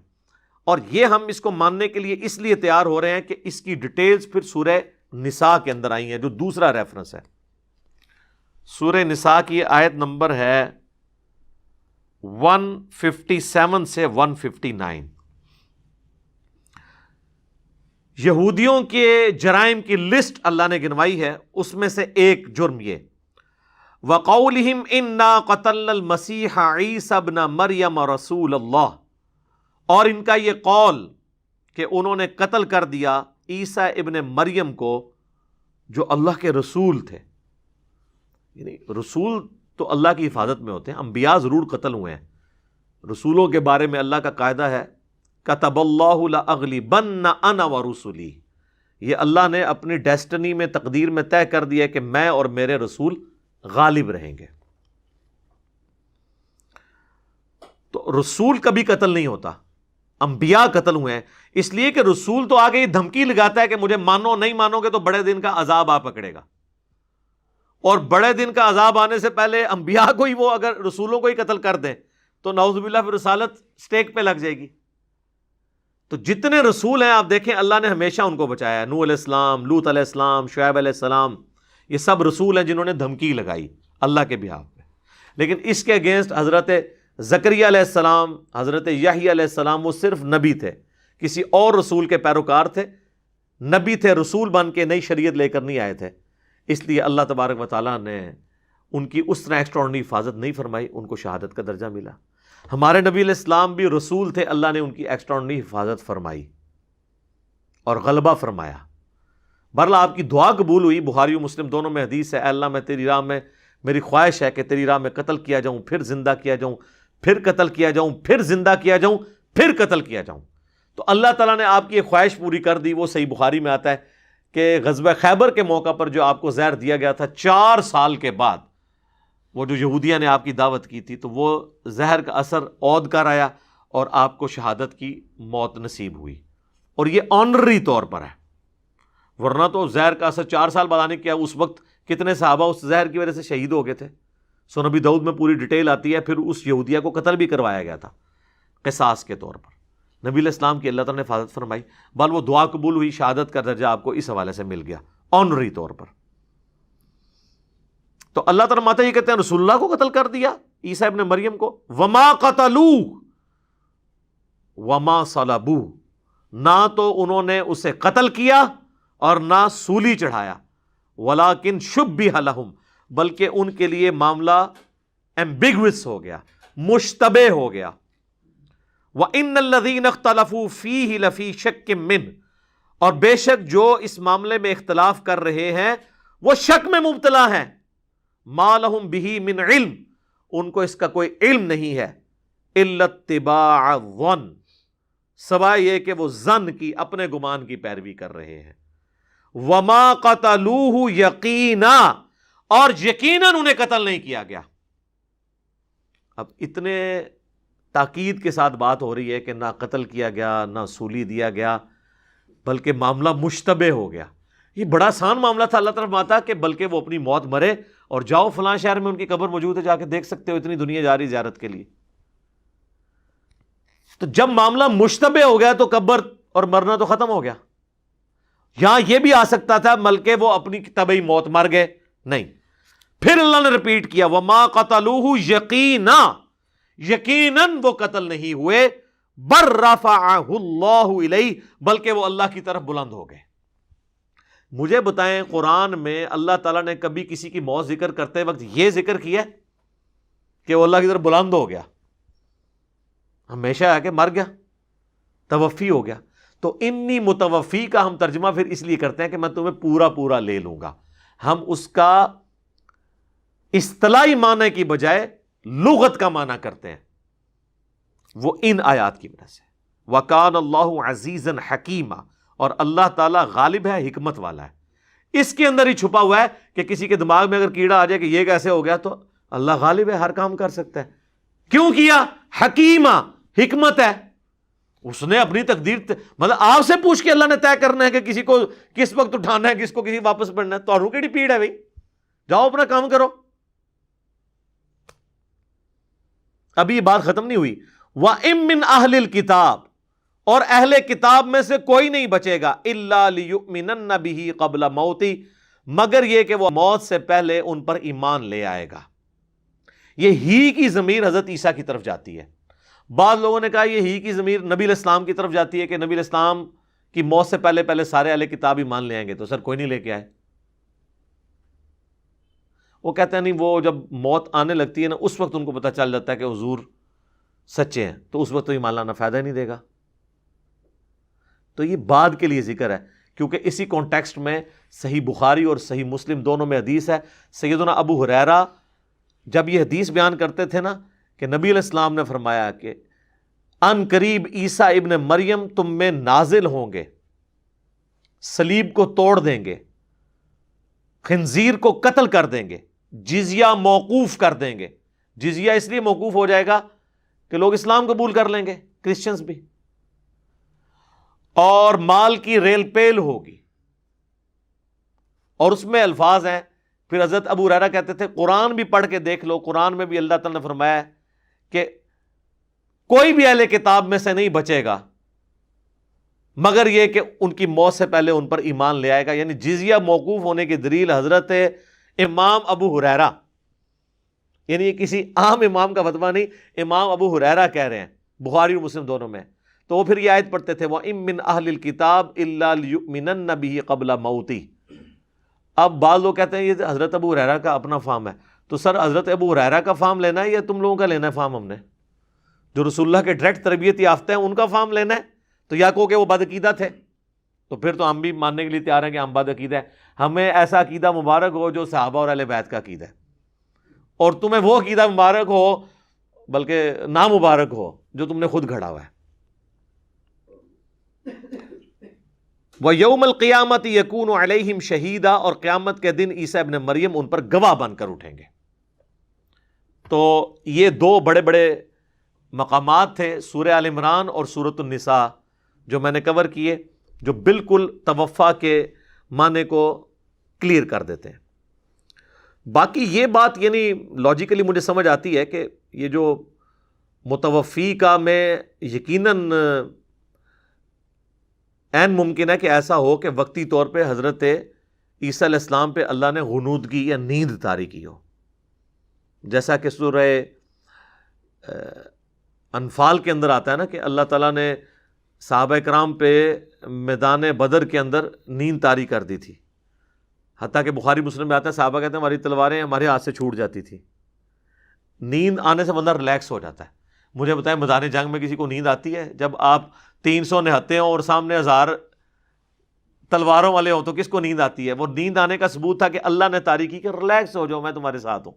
اور یہ ہم اس کو ماننے کے لیے اس لیے تیار ہو رہے ہیں کہ اس کی ڈیٹیلز پھر سورہ نساء کے اندر آئی ہیں جو دوسرا ریفرنس ہے. سورہ نساء کی آیت نمبر ہے 157 سے 159. یہودیوں کے جرائم کی لسٹ اللہ نے گنوائی ہے، اس میں سے ایک جرم یہ، وَقَوْلِهِمْ إِنَّا قَتَلْنَا الْمَسِيحَ عِيسَى ابْنَ مَرْيَمَ رَسُولَ اللَّهِ، اور ان کا یہ قول کہ انہوں نے قتل کر دیا عیسیٰ ابن مریم کو جو اللہ کے رسول تھے. یعنی رسول تو اللہ کی حفاظت میں ہوتے ہیں، انبیاء ضرور قتل ہوئے ہیں. رسولوں کے بارے میں اللہ کا قاعدہ ہے کتب اللہ لأغلبن انا ورسلی، یہ اللہ نے اپنی ڈیسٹنی میں، تقدیر میں طے کر دیا کہ میں اور میرے رسول غالب رہیں گے. تو رسول کبھی قتل نہیں ہوتا، انبیاء قتل ہوئے ہیں. اس لیے کہ رسول تو آگے یہ دھمکی لگاتا ہے کہ مجھے مانو، نہیں مانو گے تو بڑے دن کا عذاب آ پکڑے گا. اور بڑے دن کا عذاب آنے سے پہلے انبیاء کو ہی وہ اگر رسولوں کو ہی قتل کر دیں تو نعوذ باللہ پھر رسالت سٹیک پہ لگ جائے گی. تو جتنے رسول ہیں آپ دیکھیں اللہ نے ہمیشہ ان کو بچایا ہے. نوح علیہ السلام، لوط علیہ السلام، شعیب علیہ السلام، یہ سب رسول ہیں جنہوں نے دھمکی لگائی اللہ کے بہاف پہ. لیکن اس کے اگینسٹ حضرت زکریا علیہ السلام، حضرت یحییٰ علیہ السلام وہ صرف نبی تھے کسی اور رسول کے پیروکار تھے، نبی تھے، رسول بن کے نئی شریعت لے کر نہیں آئے تھے، اس لیے اللہ تبارک و تعالیٰ نے ان کی اس طرح ایکسٹراڈنری حفاظت نہیں فرمائی، ان کو شہادت کا درجہ ملا۔ ہمارے نبی علیہ السلام بھی رسول تھے، اللہ نے ان کی ایکسٹراڈنری حفاظت فرمائی اور غلبہ فرمایا۔ بہرحال آپ کی دعا قبول ہوئی، بخاری و مسلم دونوں میں حدیث ہے، اے اللہ میں تیری راہ میں، میری خواہش ہے کہ تیری راہ میں قتل کیا جاؤں، پھر زندہ کیا جاؤں، پھر قتل کیا جاؤں، پھر زندہ کیا جاؤں، پھر قتل کیا جاؤں۔ تو اللہ تعالیٰ نے آپ کی ایک خواہش پوری کر دی۔ وہ صحیح بخاری میں آتا ہے کہ غزوہ خیبر کے موقع پر جو آپ کو زہر دیا گیا تھا، 4 سال کے بعد وہ جو یہودیہ نے آپ کی دعوت کی تھی، تو وہ زہر کا اثر عود کر آیا اور آپ کو شہادت کی موت نصیب ہوئی، اور یہ آنرری طور پر ہے، ورنہ تو زہر کا اثر 4 سال بعد آنے کیا، اس وقت کتنے صحابہ اس زہر کی وجہ سے شہید ہو گئے تھے۔ سنن نبی داؤد میں پوری ڈیٹیل آتی ہے۔ پھر اس یہودیہ کو قتل بھی کروایا گیا تھا قصاص کے طور پر۔ نبی علیہ السلام کی اللہ تعالیٰ نے حفاظت فرمائی، بل وہ دعا قبول ہوئی، شہادت کا درجہ آپ کو اس حوالے سے مل گیا آنری طور پر۔ تو اللہ تعالیٰ ماتا یہ کہتے ہیں رسول اللہ کو قتل کر دیا، عیسیٰ ابن مریم کو، وما قتلوہ وما صلبوہ، نہ تو انہوں نے اسے قتل کیا اور نہ سولی چڑھایا، ولیکن شبہ لہم، بلکہ ان کے لیے معاملہ ایمبیگوس ہو گیا، مشتبہ ہو گیا۔ وَإِنَّ الَّذِينَ اخْتَلَفُوا فِيهِ لَفِي شَكٍّ مِّنْهُ، اور بے شک جو اس معاملے میں اختلاف کر رہے ہیں وہ شک میں مبتلا ہیں، مَا لَهُم بِهِ مِنْ عِلْم، ان کو اس کا کوئی علم نہیں ہے، إِلَّا اتِّبَاعَ الظَّنِّ، سوائے یہ کہ وہ ظن کی، اپنے گمان کی پیروی کر رہے ہیں۔ وَمَا قَتَلُوهُ يَقِينًا، اور یقیناً انہیں قتل نہیں کیا گیا۔ اب اتنے تاکید کے ساتھ بات ہو رہی ہے کہ نہ قتل کیا گیا، نہ سولی دیا گیا، بلکہ معاملہ مشتبہ ہو گیا۔ یہ بڑا آسان معاملہ تھا، اللہ تعالیٰ فرماتا کہ بلکہ وہ اپنی موت مرے اور جاؤ فلاں شہر میں ان کی قبر موجود ہے، جا کے دیکھ سکتے ہو، اتنی دنیا جا رہی زیارت کے لیے۔ تو جب معاملہ مشتبہ ہو گیا تو قبر اور مرنا تو ختم ہو گیا۔ یہاں یہ بھی آ سکتا تھا بلکہ وہ اپنی طبعی موت مر گئے، نہیں، پھر اللہ نے ریپیٹ کیا وَمَا قَتَلُوهُ يَقِينًا، یقیناً وہ قتل نہیں ہوئے، بل رفعہ اللہ الیہ، بلکہ وہ اللہ کی طرف بلند ہو گئے۔ مجھے بتائیں قرآن میں اللہ تعالیٰ نے کبھی کسی کی موت ذکر کرتے وقت یہ ذکر کیا کہ وہ اللہ کی طرف بلند ہو گیا؟ ہمیشہ ہے کہ مر گیا، توفی ہو گیا۔ تو انی متوفی کا ہم ترجمہ پھر اس لیے کرتے ہیں کہ میں تمہیں پورا پورا لے لوں گا، ہم اس کا اصطلاحی معنی کی بجائے لغت کا معنی کرتے ہیں، وہ ان آیات کی وجہ سے۔ وَكَانَ اللَّهُ عَزِيزًا حَكِيمًا، اور اللہ تعالیٰ غالب ہے، حکمت والا ہے۔ اس کے اندر ہی چھپا ہوا ہے کہ کسی کے دماغ میں اگر کیڑا آ جائے کہ یہ کیسے ہو گیا، تو اللہ غالب ہے، ہر کام کر سکتا ہے۔ کیوں کیا؟ حکیمہ، حکمت ہے، اس نے اپنی تقدیر مطلب آپ سے پوچھ کے اللہ نے طے کرنا ہے کہ کسی کو کس وقت اٹھانا ہے، کس کو کسی واپس پڑھنا ہے۔ تو کیڑی پیڑ ہے بھائی، جاؤ اپنا کام کرو۔ ابھی یہ بات ختم نہیں ہوئی۔ وَإِن مِّنْ أَهْلِ الْكِتَابِ، اور اہل کتاب میں سے کوئی نہیں بچے گا، إِلَّا لِيُؤْمِنَنَّ بِهِ قَبْلَ مَوْتِهِ، مگر یہ کہ وہ موت سے پہلے ان پر ایمان لے آئے گا۔ یہ ہی کی ضمیر حضرت عیسیٰ کی طرف جاتی ہے۔ بعض لوگوں نے کہا یہ ہی کی ضمیر نبی علیہ السلام کی طرف جاتی ہے کہ نبی علیہ السلام کی موت سے پہلے پہلے سارے اہل کتاب ایمان لے آئیں گے۔ تو سر کوئی نہیں لے کے آئے۔ وہ کہتے ہیں نہیں، وہ جب موت آنے لگتی ہے نا، اس وقت ان کو پتہ چل جاتا ہے کہ حضور سچے ہیں، تو اس وقت تو ایمان لانا فائدہ ہی نہیں دے گا۔ تو یہ بعد کے لیے ذکر ہے، کیونکہ اسی کانٹیکسٹ میں صحیح بخاری اور صحیح مسلم دونوں میں حدیث ہے۔ سیدنا ابو ہریرہ جب یہ حدیث بیان کرتے تھے نا کہ نبی علیہ السلام نے فرمایا کہ ان قریب عیسیٰ ابن مریم تم میں نازل ہوں گے، صلیب کو توڑ دیں گے، خنزیر کو قتل کر دیں گے، جزیہ موقوف کر دیں گے۔ جزیہ اس لیے موقوف ہو جائے گا کہ لوگ اسلام قبول کر لیں گے، کرسچنز بھی، اور مال کی ریل پیل ہوگی۔ اور اس میں الفاظ ہیں، پھر حضرت ابو ہریرہ کہتے تھے قرآن بھی پڑھ کے دیکھ لو، قرآن میں بھی اللہ تعالیٰ نے فرمایا ہے کہ کوئی بھی اہل کتاب میں سے نہیں بچے گا مگر یہ کہ ان کی موت سے پہلے ان پر ایمان لے آئے گا۔ یعنی جزیہ موقوف ہونے کی دلیل حضرت امام ابو ہریرہ، یعنی یہ کسی عام امام کا فتویٰ نہیں، امام ابو ہریرہ کہہ رہے ہیں، بخاری اور مسلم دونوں میں۔ تو وہ پھر یہ آیت پڑھتے تھے وَإِن مِّنْ أَهْلِ الْكِتَابِ إِلَّا لِيُؤْمِنَنَّ بِهِ قَبْلَ مَوْتِهِ۔ اب بعض لوگ کہتے ہیں یہ حضرت ابو ہریرہ کا اپنا فہم ہے، تو سر حضرت ابو ہریرہ کا فہم لینا ہے یا تم لوگوں کا لینا ہے فہم؟ ہم نے جو رسول اللہ کے ڈائریکٹ تربیت یافتہ ہیں ان کا فہم لینا ہے، تو یا کہو کہ وہ بد عقیدہ تھے، تو پھر تو ہم بھی ماننے کے لیے تیار ہیں کہ ہم بد عقیدہ ہیں۔ ہمیں ایسا عقیدہ مبارک ہو جو صحابہ اور اہل بیت کا عقیدہ ہے، اور تمہیں وہ عقیدہ مبارک ہو بلکہ نامبارک ہو جو تم نے خود گھڑا ہوا ہے۔ وَيَوْمَ الْقِيَامَةِ يَكُونُ عَلَيْهِمْ شَهِيدًا، اور قیامت کے دن عیسیٰ ابن مریم ان پر گواہ بن کر اٹھیں گے۔ تو یہ دو بڑے بڑے مقامات تھے سورہ آل عمران اور سورۃ النساء جو میں نے کور کیے، جو بالکل توفع کے معنی کو کلیئر کر دیتے ہیں۔ باقی یہ بات یعنی لاجیکلی مجھے سمجھ آتی ہے کہ یہ جو متوفی کا میں یقیناً عین ممکن ہے کہ ایسا ہو کہ وقتی طور پہ حضرت عیسیٰ علیہ السلام پہ اللہ نے غنودگی یا نیند طاری کی ہو، جیسا کہ سورہ انفال کے اندر آتا ہے نا کہ اللہ تعالیٰ نے صحابہ کرام پہ میدان بدر کے اندر نیند طاری کر دی تھی، حتیٰ کہ بخاری مسلم میں آتا ہے صحابہ کہتے ہیں ہماری تلواریں ہمارے ہاتھ سے چھوٹ جاتی تھی۔ نیند آنے سے بندہ ریلیکس ہو جاتا ہے۔ مجھے بتائیں میدان جنگ میں کسی کو نیند آتی ہے؟ جب آپ 300 نہتے ہوں اور سامنے 1000 تلواروں والے ہوں تو کس کو نیند آتی ہے؟ وہ نیند آنے کا ثبوت تھا کہ اللہ نے طاری کی کہ ریلیکس ہو جاؤ، میں تمہارے ساتھ ہوں۔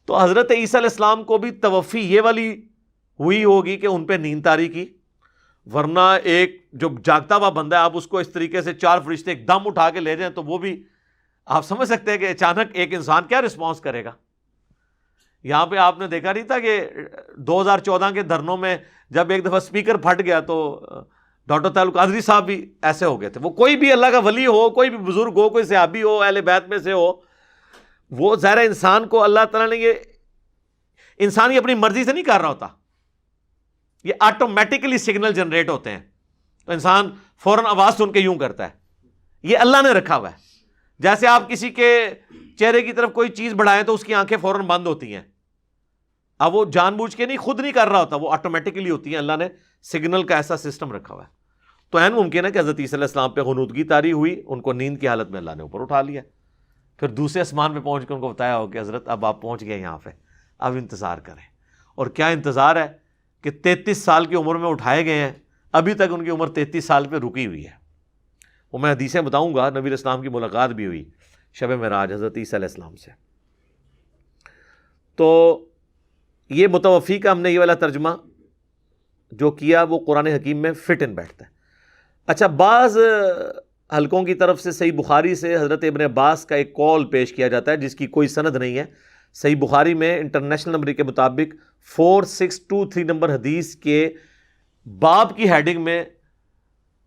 تو حضرت عیسیٰ علیہ السلام کو بھی توفی یہ والی ہوئی ہوگی کہ ان پہ نیند طاری کی، ورنہ ایک جو جاگتا ہوا بندہ ہے آپ اس کو اس طریقے سے 4 فرشتے ایک دم اٹھا کے لے جائیں تو وہ بھی آپ سمجھ سکتے ہیں کہ اچانک ایک انسان کیا رسپانس کرے گا۔ یہاں پہ آپ نے دیکھا نہیں تھا کہ 2014 کے دھرنوں میں جب ایک دفعہ سپیکر پھٹ گیا تو ڈاکٹر طاہر القادری صاحب بھی ایسے ہو گئے تھے۔ وہ کوئی بھی اللہ کا ولی ہو، کوئی بھی بزرگ ہو، کوئی صحابی ہو، اہل بیت میں سے ہو، وہ ظاہر انسان کو اللہ تعالیٰ نے یہ انسان ہی اپنی مرضی سے نہیں کر رہا ہوتا، یہ آٹومیٹکلی سگنل جنریٹ ہوتے ہیں، تو انسان فوراً آواز سن کے یوں کرتا ہے، یہ اللہ نے رکھا ہوا ہے۔ جیسے آپ کسی کے چہرے کی طرف کوئی چیز بڑھائیں تو اس کی آنکھیں فوراً بند ہوتی ہیں، اب وہ جان بوجھ کے نہیں، خود نہیں کر رہا ہوتا، وہ آٹومیٹکلی ہوتی ہیں، اللہ نے سگنل کا ایسا سسٹم رکھا ہوا ہے۔ تو عین ممکن ہے کہ حضرت عیسیٰ علیہ السلام پہ غنودگی طاری ہوئی، ان کو نیند کی حالت میں اللہ نے اوپر اٹھا لیا، پھر دوسرے آسمان پہ پہنچ کے ان کو بتایا ہو کہ حضرت اب آپ پہنچ گئے یہاں پہ، اب انتظار کریں۔ اور کیا انتظار ہے کہ 33 سال کی عمر میں اٹھائے گئے ہیں، ابھی تک ان کی عمر 33 سال پہ رکی ہوئی ہے۔ وہ میں حدیثیں بتاؤں گا، نبی علیہ السلام کی ملاقات بھی ہوئی شب معراج حضرت عیسیٰ علیہ السلام سے۔ تو یہ متوفی کا ہم نے یہ والا ترجمہ جو کیا وہ قرآن حکیم میں فٹ ان بیٹھتا ہے۔ اچھا، بعض حلقوں کی طرف سے صحیح بخاری سے حضرت ابن عباس کا ایک قول پیش کیا جاتا ہے جس کی کوئی سند نہیں ہے۔ صحیح بخاری میں انٹرنیشنل نمبر کے مطابق 4623 نمبر حدیث کے باب کی ہیڈنگ میں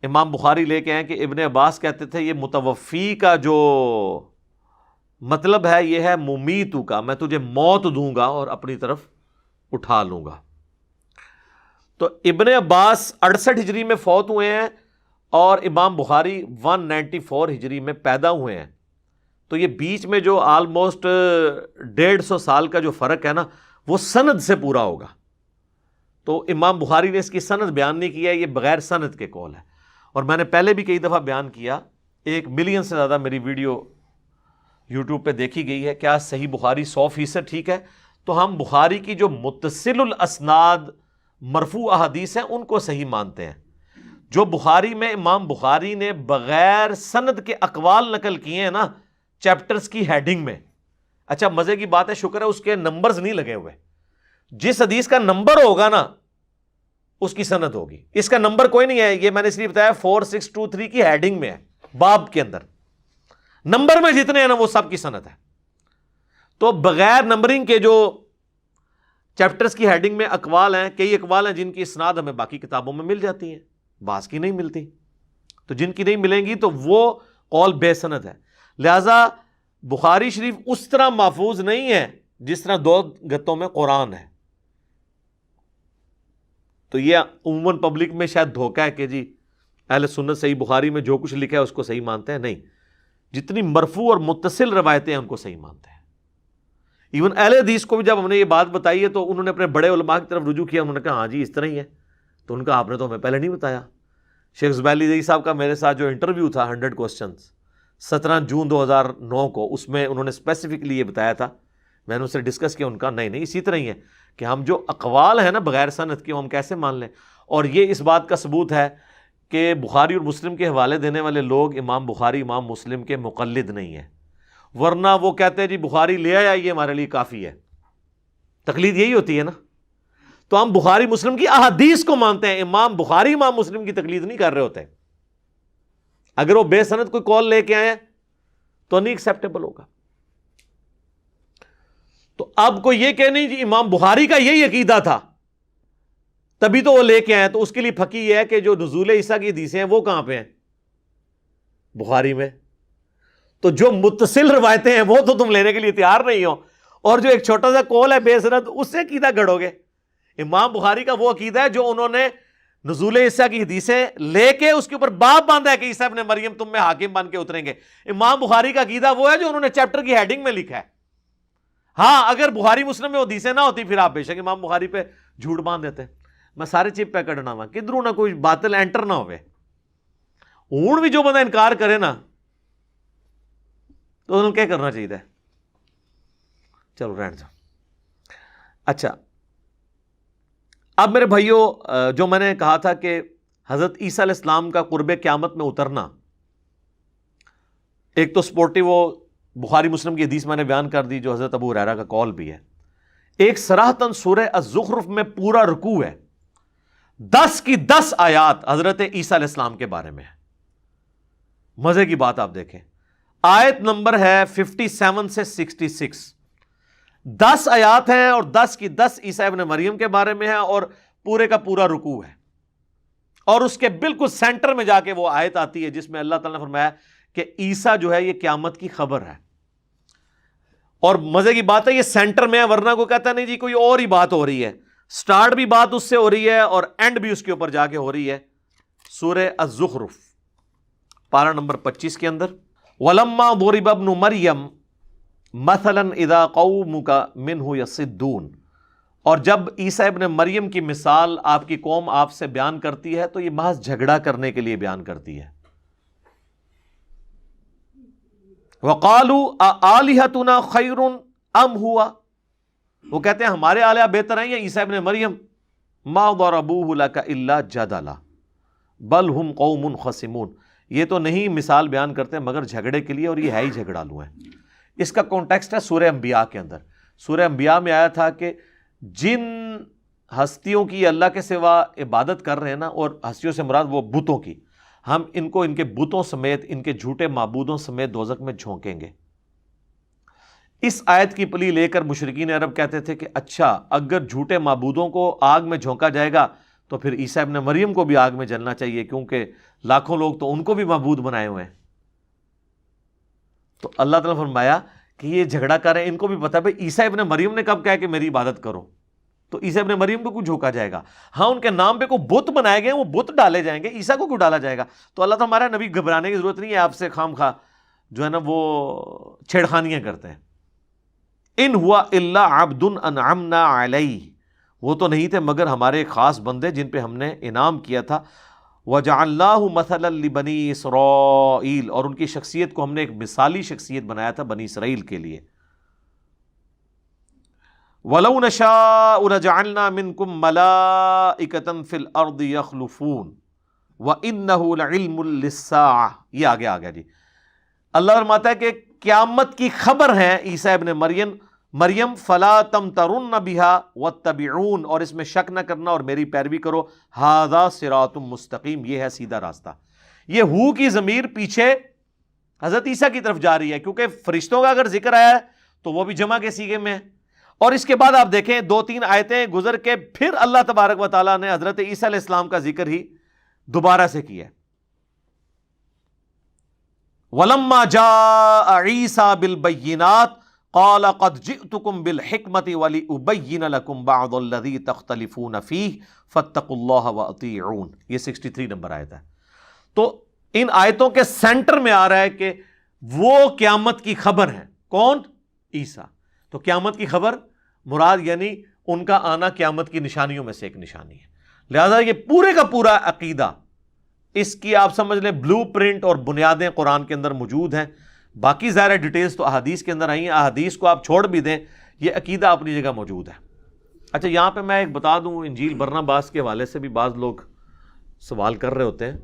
امام بخاری لے کے ہیں کہ ابن عباس کہتے تھے یہ متوفی کا جو مطلب ہے یہ ہے ممیتو کا، میں تجھے موت دوں گا اور اپنی طرف اٹھا لوں گا۔ تو ابن عباس 68 ہجری میں فوت ہوئے ہیں اور امام بخاری 194 ہجری میں پیدا ہوئے ہیں، تو یہ بیچ میں جو آلموسٹ 150 سال کا جو فرق ہے نا وہ سند سے پورا ہوگا۔ تو امام بخاری نے اس کی سند بیان نہیں کیا، یہ بغیر سند کے قول ہے۔ اور میں نے پہلے بھی کئی دفعہ بیان کیا، 1 ملین سے زیادہ میری ویڈیو یوٹیوب پہ دیکھی گئی ہے، کیا صحیح بخاری 100% ٹھیک ہے؟ تو ہم بخاری کی جو متصل الاسناد مرفوع احادیث ہیں ان کو صحیح مانتے ہیں۔ جو بخاری میں امام بخاری نے بغیر سند کے اقوال نقل کیے ہیں نا چیپٹرز کی ہیڈنگ میں، اچھا مزے کی بات ہے، شکر ہے اس کے نمبرز نہیں لگے ہوئے، جس حدیث کا نمبر ہوگا نا اس کی سند ہوگی، اس کا نمبر کوئی نہیں ہے، یہ میں نے اس لیے بتایا 4623 کی ہیڈنگ میں ہے، باب کے اندر نمبر میں جتنے ہیں نا وہ سب کی سند ہے۔ تو بغیر نمبرنگ کے جو چیپٹرز کی ہیڈنگ میں اقوال ہیں، کئی اقوال ہیں جن کی اسناد ہمیں باقی کتابوں میں مل جاتی ہیں، بعض کی نہیں ملتی، تو جن کی نہیں ملیں گی تو وہ قول بے سند ہے۔ لہذا بخاری شریف اس طرح محفوظ نہیں ہے جس طرح 2 گتوں میں قرآن ہے۔ تو یہ عموماً پبلک میں شاید دھوکہ ہے کہ جی اہل سنت صحیح بخاری میں جو کچھ لکھا ہے اس کو صحیح مانتے ہیں، نہیں، جتنی مرفوع اور متصل روایتیں ہیں ان کو صحیح مانتے ہیں۔ ایون اہل حدیث کو بھی جب ہم نے یہ بات بتائی ہے تو انہوں نے اپنے بڑے علماء کی طرف رجوع کیا، انہوں نے کہا ہاں جی اس طرح ہی ہے، تو ان کا آپ نے تو ہمیں پہلے نہیں بتایا. شیخ زبیلی زئی صاحب کا میرے ساتھ جو انٹرویو تھا 100 کوسچنز 17 جون 2009 کو، اس میں انہوں نے اسپیسیفکلی یہ بتایا تھا. میں نے ان سے ڈسکس کیا، ان کا نہیں اسی طرح ہی ہے کہ ہم جو اقوال ہیں نا بغیر سند کے، ہم کیسے مان لیں. اور یہ اس بات کا ثبوت ہے کہ بخاری اور مسلم کے حوالے دینے والے لوگ امام بخاری امام مسلم کے مقلد نہیں ہیں، ورنہ وہ کہتے ہیں جی بخاری لے آیا یہ ہمارے لیے کافی ہے. تقلید یہی ہوتی ہے نا. تو ہم بخاری مسلم کی احادیث کو مانتے ہیں، امام بخاری امام مسلم کی تقلید نہیں کر رہے ہوتے. اگر وہ بے سند کوئی کال لے کے آئے تو نہیں ایکسیپٹیبل ہوگا. تو اب کوئی یہ کہ نہیں جی امام بخاری کا یہی عقیدہ تھا تبھی تو وہ لے کے آئے، تو اس کے لیے پھکی یہ ہے کہ جو نزول عیسیٰ کی حدیثیں ہیں وہ کہاں پہ ہیں؟ بخاری میں. تو جو متصل روایتیں ہیں وہ تو تم لینے کے لیے تیار نہیں ہو، اور جو ایک چھوٹا سا قول ہے بے سند اس سے عقیدہ گڑو گے. امام بخاری کا وہ عقیدہ ہے جو انہوں نے نزول عیسیٰ کی حدیثیں لے کے اس کے اوپر باب باندھا ہے کہ عیسیٰ ابن مریم تم میں حاکم بن کے اتریں گے. امام بخاری کا عقیدہ وہ ہے جو انہوں نے چیپٹر کی ہیڈنگ میں لکھا ہے. ہاں اگر بخاری مسلم میں حدیثیں نہ ہوتی پھر آپ بے شک امام بخاری پہ جھوٹ باندھ دیتے. میں سارے چپ پہ کڈنا وا کدھروں نہ کوئی باطل انٹر نہ ہوئے. ہوں بھی جو بندہ انکار کرے نا تو انہوں نے کیا کرنا چاہیے؟ چلو رہن جاؤ. اچھا اب میرے بھائیوں، جو میں نے کہا تھا کہ حضرت عیسیٰ علیہ السلام کا قرب قیامت میں اترنا، ایک تو سپورٹی وہ بخاری مسلم کی حدیث میں نے بیان کر دی جو حضرت ابو ہریرہ کا قول بھی ہے. ایک صراحتاً سورہ الزخرف میں پورا رکوع ہے، 10 کی 10 آیات حضرت عیسیٰ علیہ السلام کے بارے میں ہے. مزے کی بات آپ دیکھیں، آیت نمبر ہے 57 سے 66، 10 آیات ہیں اور 10 کی 10 عیسیٰ ابن مریم کے بارے میں ہے، اور پورے کا پورا رکوع ہے. اور اس کے بالکل سینٹر میں جا کے وہ آیت آتی ہے جس میں اللہ تعالیٰ نے فرمایا کہ عیسیٰ جو ہے یہ قیامت کی خبر ہے. اور مزے کی بات ہے یہ سینٹر میں ہے، ورنہ کو کہتا نہیں جی کوئی اور ہی بات ہو رہی ہے. سٹارٹ بھی بات اس سے ہو رہی ہے اور اینڈ بھی اس کے اوپر جا کے ہو رہی ہے. سورہ الزخرف پارہ نمبر 25 کے اندر، وَلَمَّا ضُرِبَ ابْنُ مَرْيَمَ مَثَلًا إِذَا قَوْمُكَ مِنْهُ يَصِدُّونَ، اور جب عیسیٰ ابن مریم کی مثال آپ کی قوم آپ سے بیان کرتی ہے تو یہ محض جھگڑا کرنے کے لیے بیان کرتی ہے. وَقَالُوا أَآلِهَتُنَا خَيْرٌ أَمْ هُوَ، وہ کہتے ہیں ہمارے آلیہ بہتر ہیں یا عیسیٰ ابن مریم. مَا ضَرَبُوهُ لَكَ إِلَّا جَدَلًا بَلْ هُمْ قَوْمٌ خَصِمُونَ، یہ تو نہیں مثال بیان کرتے مگر جھگڑے کے لیے، اور یہ ہے ہی جھگڑالو ہیں. اس کا کانٹیکسٹ ہے سورہ انبیاء کے اندر. سورہ انبیاء میں آیا تھا کہ جن ہستیوں کی اللہ کے سوا عبادت کر رہے ہیں نا، اور ہستیوں سے مراد وہ بتوں کی، ہم ان کو ان کے بتوں سمیت ان کے جھوٹے معبودوں سمیت دوزخ میں جھونکیں گے. اس آیت کی پلی لے کر مشرکین عرب کہتے تھے کہ اچھا اگر جھوٹے معبودوں کو آگ میں جھونکا جائے گا تو پھر عیسیٰ ابن مریم کو بھی آگ میں جلنا چاہیے، کیونکہ لاکھوں لوگ تو ان کو بھی معبود بنائے ہوئے ہیں. تو اللہ تعالیٰ نے فرمایا کہ یہ جھگڑا کر رہے ہیں، ان کو بھی پتا بھائی عیسیٰ ابن مریم نے کب کہا کہ میری عبادت کرو، تو عیسیٰ ابن مریم کو کیوں جھونکا جائے گا؟ ہاں ان کے نام پہ کوئی بت بنائے گئے، وہ بت ڈالے جائیں گے، عیسیٰ کو کیوں ڈالا جائے گا؟ تو اللہ تعالیٰ ہمارا نبی گھبرانے کی ضرورت نہیں ہے آپ سے خام خواہ جو ہے نا وہ چھیڑخانیاں کرتے ہیں. ان ہوا الا عبد انعمنا علیہ، وہ تو نہیں تھے مگر ہمارے خاص بندے جن پہ ہم نے انعام کیا تھا. وجعلناہ مثلا لبنی اسرائیل، اور ان کی شخصیت کو ہم نے ایک مثالی شخصیت بنایا تھا بنی اسرائیل کے لیے. وَلَوْ نَشَاءُ لَجَعَلْنَا مِنْكُمْ مَلَائِكَةً فِي الْأَرْضِ يَخْلُفُونَ وَإِنَّهُ لَعِلْمٌ لِلسَّاعَةِ. یہ آگے آ گیا جی. اللہ فرماتا ہے کہ قیامت کی خبر ہے عیسیٰ ابن مریم فَلَا تَمْتَرُنَّ بِهَا وَاتَّبِعُونَ، اور اس میں شک نہ کرنا اور میری پیروی کرو. هَذَا صِرَاطٌ مستقیم، یہ ہے سیدھا راستہ. یہ ہو کی ضمیر پیچھے حضرت عیسیٰ کی طرف جا رہی ہے، کیونکہ فرشتوں کا اگر ذکر آیا ہے تو وہ بھی جمع کے صیغے میں ہے. اور اس کے بعد آپ دیکھیں 2-3 آیتیں گزر کے پھر اللہ تبارک و تعالیٰ نے حضرت عیسیٰ علیہ السلام کا ذکر ہی دوبارہ سے کیا. وَلَمَّا جَاءَ عِيسَى بِالْبَيِّنَاتِ قَالَ قَدْ جِئْتُكُمْ بِالْحِكْمَةِ وَلِأُبَيِّنَ لَكُمْ بَعْضَ الَّذِي تَخْتَلِفُونَ فِيهِ فَاتَّقُوا اللَّهَ وَأَطِيعُونِ. یہ 63 نمبر آیت ہے. تو ان آیتوں کے سینٹر میں آ رہا ہے کہ وہ قیامت کی خبر ہے. کون؟ عیسیٰ. تو قیامت کی خبر مراد یعنی ان کا آنا قیامت کی نشانیوں میں سے ایک نشانی ہے. لہذا یہ پورے کا پورا عقیدہ، اس کی آپ سمجھ لیں بلو پرنٹ اور بنیادیں قرآن کے اندر موجود ہیں. باقی ظاہر ڈیٹیلز تو احادیث کے اندر آئی ہیں، احادیث کو آپ چھوڑ بھی دیں، یہ عقیدہ اپنی جگہ موجود ہے. اچھا یہاں پہ میں ایک بتا دوں، انجیل برناباس کے حوالے سے بھی بعض لوگ سوال کر رہے ہوتے ہیں.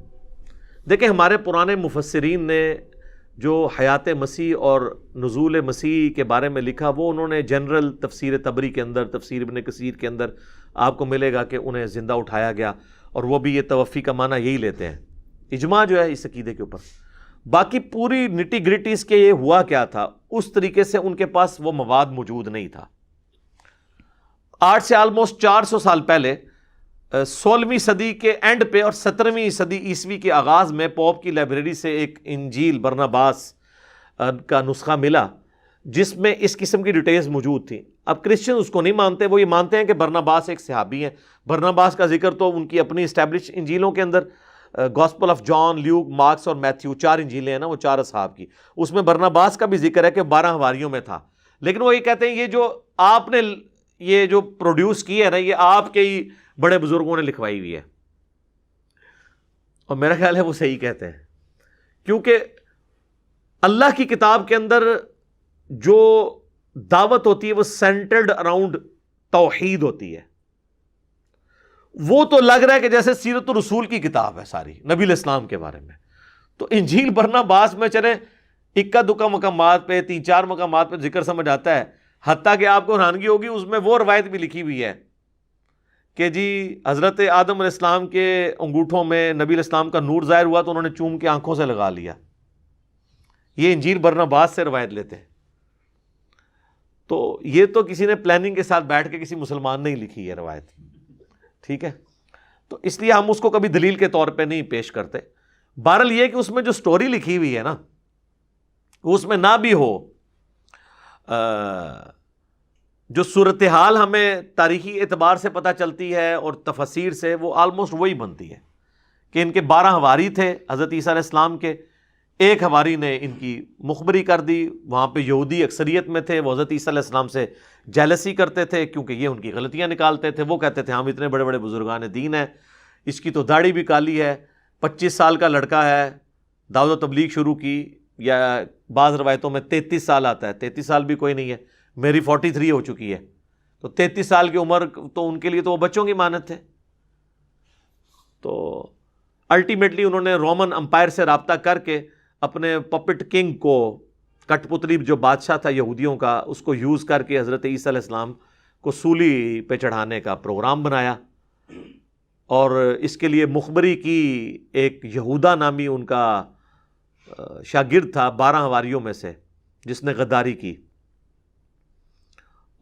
دیکھیں ہمارے پرانے مفسرین نے جو حیات مسیح اور نزول مسیح کے بارے میں لکھا، وہ انہوں نے جنرل تفسیر طبری کے اندر، تفسیر ابن کثیر کے اندر آپ کو ملے گا کہ انہیں زندہ اٹھایا گیا، اور وہ بھی یہ توفی کا معنی یہی لیتے ہیں. اجماع جو ہے اس عقیدے کے اوپر. باقی پوری نٹی گریٹیز کے یہ ہوا کیا تھا، اس طریقے سے ان کے پاس وہ مواد موجود نہیں تھا. آج سے آلموسٹ 400 سال پہلے 16ویں صدی کے اینڈ پہ اور 17ویں صدی عیسوی کے آغاز میں پوپ کی لائبریری سے ایک انجیل برناباس کا نسخہ ملا، جس میں اس قسم کی ڈیٹیلز موجود تھیں. اب کرسچن اس کو نہیں مانتے، وہ یہ مانتے ہیں کہ برناباس ایک صحابی ہیں. برناباس کا ذکر تو ان کی اپنی اسٹیبلش انجیلوں کے اندر، gospel of John, Luke, Mark's اور میتھیو، 4 انجیلیں ہیں نا، وہ 4 اصحاب کی، اس میں برناباس کا بھی ذکر ہے کہ 12 حواریوں میں تھا. لیکن وہ یہ کہتے ہیں یہ جو آپ نے یہ جو پروڈیوس کی ہے نا، یہ آپ کے ہی بڑے بزرگوں نے لکھوائی ہوئی ہے. اور میرا خیال ہے وہ صحیح کہتے ہیں، کیونکہ اللہ کی کتاب کے اندر جو دعوت ہوتی ہے وہ سینٹرڈ اراؤنڈ توحید ہوتی ہے. وہ تو لگ رہا ہے کہ جیسے سیرت الرسول کی کتاب ہے ساری، نبی الاسلام کے بارے میں. تو انجیل برناباس میں چلیں اکا دکا مقامات پہ، 3-4 مقامات پہ ذکر سمجھ آتا ہے. حتیٰ کہ آپ کو حیرانگی ہوگی اس میں وہ روایت بھی لکھی ہوئی ہے کہ جی حضرت آدم علیہ السلام کے انگوٹھوں میں نبی علیہ السلام کا نور ظاہر ہوا تو انہوں نے چوم کے آنکھوں سے لگا لیا. یہ انجیل برناباس سے روایت لیتے ہیں. تو یہ تو کسی نے پلاننگ کے ساتھ بیٹھ کے کسی مسلمان نے ہی لکھی ہے روایت، ٹھیک ہے. تو اس لیے ہم اس کو کبھی دلیل کے طور پہ نہیں پیش کرتے. بہرحال یہ کہ اس میں جو سٹوری لکھی ہوئی ہے نا، اس میں نہ بھی ہو جو صورتحال ہمیں تاریخی اعتبار سے پتہ چلتی ہے اور تفاسیر سے، وہ آلموسٹ وہی بنتی ہے کہ ان کے 12 حواری تھے حضرت عیسیٰ علیہ السلام کے. ایک حواری نے ان کی مخبری کر دی، وہاں پہ یہودی اکثریت میں تھے، وہ حضرت عیسیٰ علیہ السلام سے جیلسی کرتے تھے کیونکہ یہ ان کی غلطیاں نکالتے تھے. وہ کہتے تھے ہم اتنے بڑے بڑے بزرگان دین ہیں، اس کی تو داڑھی بھی کالی ہے، 25 سال کا لڑکا ہے، دعوت و تبلیغ شروع کی، یا بعض روایتوں میں 33 سال آتا ہے، 33 سال بھی کوئی نہیں ہے، میری 43 ہو چکی ہے. تو 33 سال کی عمر تو ان کے لیے تو وہ بچوں کی مانت تھے. تو الٹیمیٹلی انہوں نے رومن امپائر سے رابطہ کر کے اپنے پپٹ کنگ کو، کٹ پتلی جو بادشاہ تھا یہودیوں کا، اس کو یوز کر کے حضرت عیسیٰ علیہ السلام کو سولی پہ چڑھانے کا پروگرام بنایا. اور اس کے لیے مخبری کی ایک یہودا نامی ان کا شاگرد تھا 12 حواریوں میں سے، جس نے غداری کی.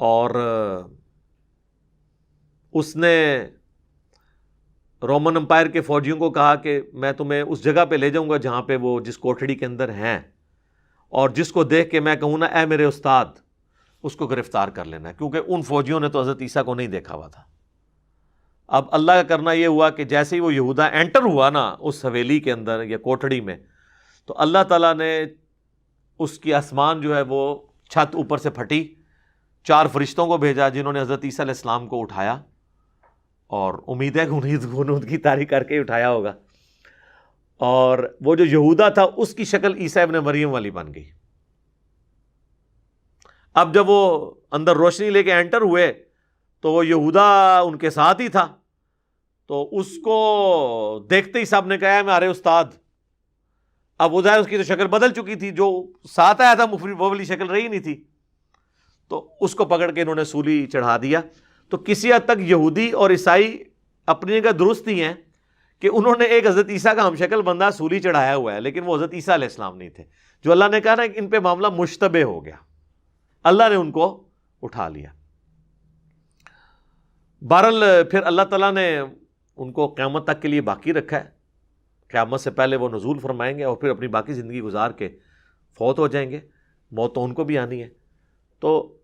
اور اس نے رومن امپائر کے فوجیوں کو کہا کہ میں تمہیں اس جگہ پہ لے جاؤں گا جہاں پہ وہ جس کوٹھڑی کے اندر ہیں، اور جس کو دیکھ کے میں کہوں نا اے میرے استاد، اس کو گرفتار کر لینا، کیونکہ ان فوجیوں نے تو حضرت عیسیٰ کو نہیں دیکھا ہوا تھا. اب اللہ کا کرنا یہ ہوا کہ جیسے ہی وہ یہودا انٹر ہوا نا اس حویلی کے اندر یا کوٹھڑی میں، تو اللہ تعالیٰ نے اس کی آسمان جو ہے وہ چھت اوپر سے پھٹی، 4 فرشتوں کو بھیجا جنہوں نے حضرت عیسیٰ علیہ السلام کو اٹھایا، اور امید ہے کہ غنود کی طاری کر کے اٹھایا ہوگا. اور وہ جو یہودا تھا اس کی شکل عیسیٰ ابن مریم والی بن گئی. اب جب وہ اندر روشنی لے کے انٹر ہوئے تو وہ یہودا ان کے ساتھ ہی تھا، تو اس کو دیکھتے ہی سب نے کہا ہے ہمارے استاد. اب وہ ظاہر اس کی تو شکل بدل چکی تھی، جو ساتھ آیا تھا وہ والی شکل رہی نہیں تھی، تو اس کو پکڑ کے انہوں نے سولی چڑھا دیا. تو کسی حد تک یہودی اور عیسائی اپنی جگہ درست ہی ہیں کہ انہوں نے ایک حضرت عیسیٰ کا ہم شکل بندہ سولی چڑھایا ہوا ہے، لیکن وہ حضرت عیسیٰ علیہ السلام نہیں تھے. جو اللہ نے کہا نا کہ ان پہ معاملہ مشتبہ ہو گیا، اللہ نے ان کو اٹھا لیا. بہرحال پھر اللہ تعالیٰ نے ان کو قیامت تک کے لیے باقی رکھا ہے. قیامت سے پہلے وہ نزول فرمائیں گے اور پھر اپنی باقی زندگی گزار کے فوت ہو جائیں گے. موت تو ان کو بھی آنی ہے. تو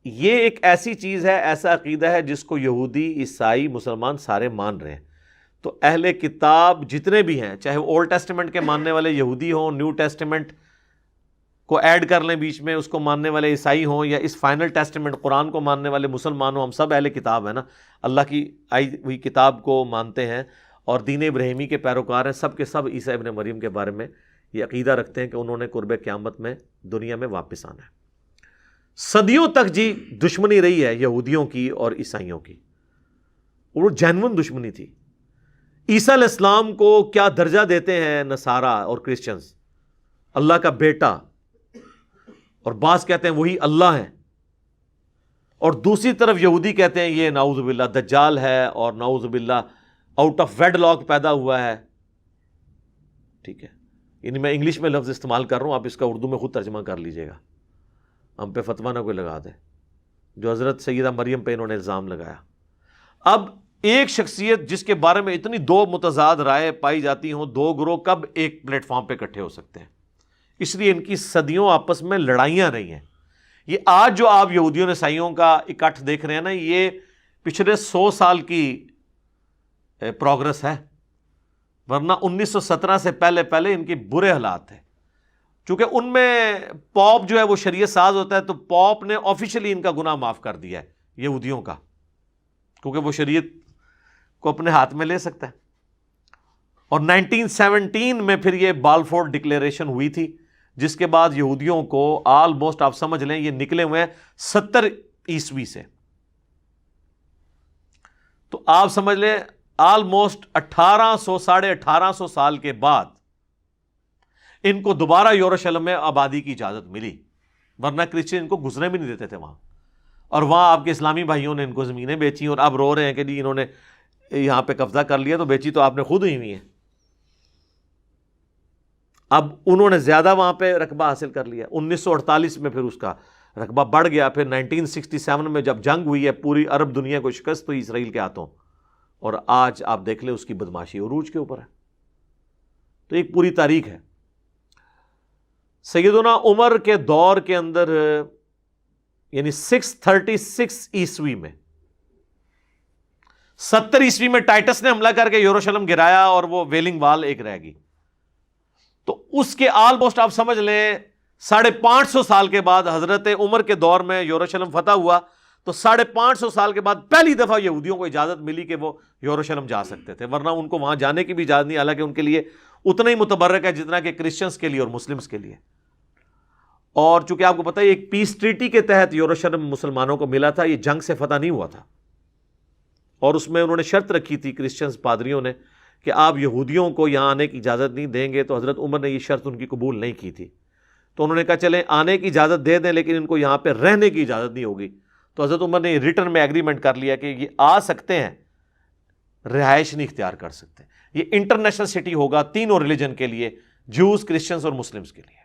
یہ ایک ایسی چیز ہے، ایسا عقیدہ ہے جس کو یہودی، عیسائی، مسلمان سارے مان رہے ہیں. تو اہل کتاب جتنے بھی ہیں، چاہے وہ اولڈ ٹیسٹمنٹ کے ماننے والے یہودی ہوں، نیو ٹیسٹمنٹ کو ایڈ کر لیں بیچ میں، اس کو ماننے والے عیسائی ہوں یا اس فائنل ٹیسٹمنٹ قرآن کو ماننے والے مسلمان ہوں، ہم سب اہل کتاب ہیں نا، اللہ کی آئی ہوئی کتاب کو مانتے ہیں اور دین ابراہیمی کے پیروکار ہیں، سب کے سب عیسیٰ ابن مریم کے بارے میں یہ عقیدہ رکھتے ہیں کہ انہوں نے قرب قیامت میں دنیا میں واپس آنا ہے۔ صدیوں تک جی دشمنی رہی ہے یہودیوں کی اور عیسائیوں کی، اور وہ جینون دشمنی تھی۔ عیسیٰ علیہ السلام کو کیا درجہ دیتے ہیں نصارہ اور کرسچنز؟ اللہ کا بیٹا، اور بعض کہتے ہیں وہی اللہ ہے، اور دوسری طرف یہودی کہتے ہیں یہ نعوذ باللہ دجال ہے اور نعوذ باللہ آؤٹ آف ویڈ لاک پیدا ہوا ہے۔ ٹھیک ہے، یعنی میں انگلش میں لفظ استعمال کر رہا ہوں، آپ اس کا اردو میں خود ترجمہ کر لیجئے گا، ہم پہ فتویٰ نہ کوئی لگا دے، جو حضرت سیدہ مریم پہ انہوں نے الزام لگایا۔ اب ایک شخصیت جس کے بارے میں اتنی دو متضاد رائے پائی جاتی ہوں، دو گروہ کب ایک پلیٹ فارم پہ اکٹھے ہو سکتے ہیں؟ اس لیے ان کی صدیوں آپس میں لڑائیاں رہی ہیں۔ یہ آج جو آپ یہودیوں عیسائیوں کا اکٹھ دیکھ رہے ہیں نا، یہ پچھلے 100 سال کی پروگرس ہے، ورنہ 1917 سے پہلے ان کے برے حالات تھے۔ چونکہ ان میں پوپ جو ہے وہ شریعت ساز ہوتا ہے، تو پوپ نے آفیشلی ان کا گناہ معاف کر دیا ہے یہودیوں کا، کیونکہ وہ شریعت کو اپنے ہاتھ میں لے سکتا ہے۔ اور 1917 میں پھر یہ بالفور ڈکلیریشن ہوئی تھی، جس کے بعد یہودیوں کو آلموسٹ آپ سمجھ لیں یہ نکلے ہوئے ہیں 70 عیسوی سے، تو آپ سمجھ لیں آلموسٹ 1800 ساڑھے 1800 سال کے بعد ان کو دوبارہ یروشلم میں آبادی کی اجازت ملی، ورنہ کرسچن ان کو گزرنے بھی نہیں دیتے تھے وہاں، اور وہاں آپ کے اسلامی بھائیوں نے ان کو زمینیں بیچی اور اب رو رہے ہیں کہ جی انہوں نے یہاں پہ قبضہ کر لیا، تو بیچی تو آپ نے خود ہوئی ہے۔ اب انہوں نے زیادہ وہاں پہ رقبہ حاصل کر لیا۔ 1948 میں پھر اس کا رقبہ بڑھ گیا، پھر 1967 میں جب جنگ ہوئی ہے پوری عرب دنیا کو شکست ہوئی اسرائیل کے ہاتھوں، اور آج آپ دیکھ لیں اس کی بدماشی عروج کے اوپر ہے۔ تو ایک پوری تاریخ ہے۔ سیدنا عمر کے دور کے اندر یعنی 636 عیسوی میں 70 عیسوی میں ٹائٹس نے حملہ کر کے یروشلم گرایا اور وہ ویلنگ وال ایک رہ گئی، تو اس کے آلموسٹ آپ سمجھ لیں 550 سال کے بعد حضرت عمر کے دور میں یروشلم فتح ہوا، تو 550 سال کے بعد پہلی دفعہ یہودیوں کو اجازت ملی کہ وہ یروشلم جا سکتے تھے، ورنہ ان کو وہاں جانے کی بھی اجازت نہیں، حالانکہ ان کے لیے اتنا ہی متبرک ہے جتنا کہ کرسچنز کے لیے اور مسلمز کے لیے۔ اور چونکہ آپ کو پتہ ہے ایک پیس ٹریٹی کے تحت یروشلم مسلمانوں کو ملا تھا، یہ جنگ سے فتح نہیں ہوا تھا، اور اس میں انہوں نے شرط رکھی تھی کرسچنز پادریوں نے کہ آپ یہودیوں کو یہاں آنے کی اجازت نہیں دیں گے، تو حضرت عمر نے یہ شرط ان کی قبول نہیں کی تھی، تو انہوں نے کہا چلیں آنے کی اجازت دے دیں لیکن ان کو یہاں پہ رہنے کی اجازت نہیں ہوگی، تو حضرت عمر نے ریٹرن میں ایگریمنٹ کر لیا کہ یہ آ سکتے ہیں، رہائش نہیں اختیار کر سکتے، یہ انٹرنیشنل سٹی ہوگا تینوں ریلیجن کے لیے، جوز، کرسچنز اور مسلمز کے لیے۔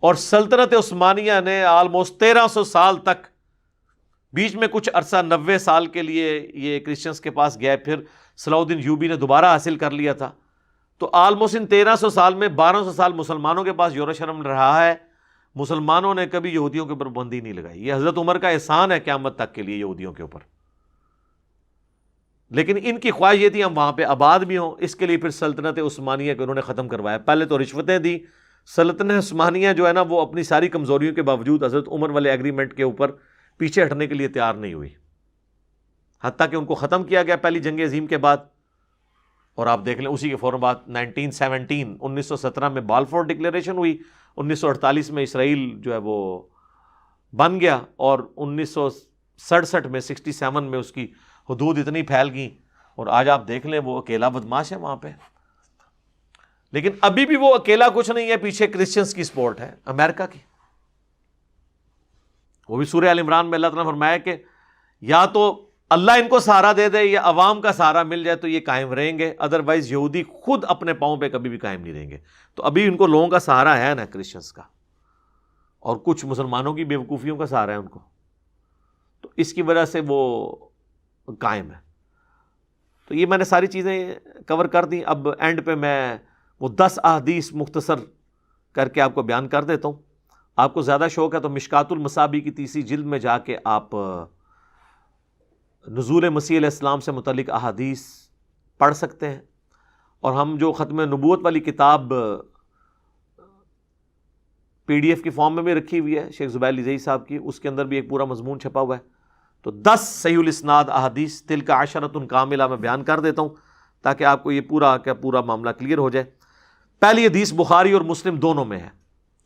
اور سلطنت عثمانیہ نے آلموسٹ 1300 سال تک، بیچ میں کچھ عرصہ 90 سال کے لیے یہ کرسچنز کے پاس گیا، پھر صلاح الدین ایوبی نے دوبارہ حاصل کر لیا تھا، تو آلموسٹ ان 1300 سال میں 1200 سال مسلمانوں کے پاس یروشلم رہا ہے، مسلمانوں نے کبھی یہودیوں کے اوپر پابندی نہیں لگائی۔ یہ حضرت عمر کا احسان ہے قیامت تک کے لیے یہودیوں کے اوپر، لیکن ان کی خواہش یہ تھی ہم وہاں پہ آباد بھی ہوں، اس کے لیے پھر سلطنت عثمانیہ کو انہوں نے ختم کروایا۔ پہلے تو رشوتیں دی، سلطنت عثمانیہ جو ہے نا وہ اپنی ساری کمزوریوں کے باوجود حضرت عمر والے ایگریمنٹ کے اوپر پیچھے ہٹنے کے لیے تیار نہیں ہوئی، حتیٰ کہ ان کو ختم کیا گیا پہلی جنگ عظیم کے بعد۔ اور آپ دیکھ لیں اسی کے فوراً بعد 1917 میں بالفور ڈکلیریشن ہوئی، 1948 میں اسرائیل جو ہے وہ بن گیا، اور 1967 میں 67 میں اس کی حدود اتنی پھیل گئیں، اور آج آپ دیکھ لیں وہ اکیلا بدماش ہے وہاں پہ۔ لیکن ابھی بھی وہ اکیلا کچھ نہیں ہے، پیچھے کرسچنز کی سپورٹ ہے، امریکہ کی۔ وہ بھی سورہ آل عمران میں اللہ تعالیٰ نے فرمایا کہ یا تو اللہ ان کو سہارا دے دے یا عوام کا سہارا مل جائے تو یہ قائم رہیں گے، ادروائز یہودی خود اپنے پاؤں پہ کبھی بھی قائم نہیں رہیں گے۔ تو ابھی ان کو لوگوں کا سہارا ہے نا کرسچنز کا، اور کچھ مسلمانوں کی بیوقوفیوں کا سہارا ہے ان کو، تو اس کی وجہ سے وہ قائم ہے۔ تو یہ میں نے ساری چیزیں کور کر دیں۔ اب اینڈ پہ میں وہ 10 احادیث مختصر کر کے آپ کو بیان کر دیتا ہوں۔ آپ کو زیادہ شوق ہے تو مشکات المصابیح کی 3ری جلد میں جا کے آپ نزول مسیح علیہ السلام سے متعلق احادیث پڑھ سکتے ہیں، اور ہم جو ختم نبوت والی کتاب PDF کی فارم میں بھی رکھی ہوئی ہے شیخ زبیر لزئی صاحب کی، اس کے اندر بھی ایک پورا مضمون چھپا ہوا ہے. تو 10 صحیح الاسناد احادیث تلک عشرۃ کاملہ میں بیان کر دیتا ہوں تاکہ آپ کو یہ پورا معاملہ کلیئر ہو جائے. پہلی حدیث بخاری اور مسلم دونوں میں ہے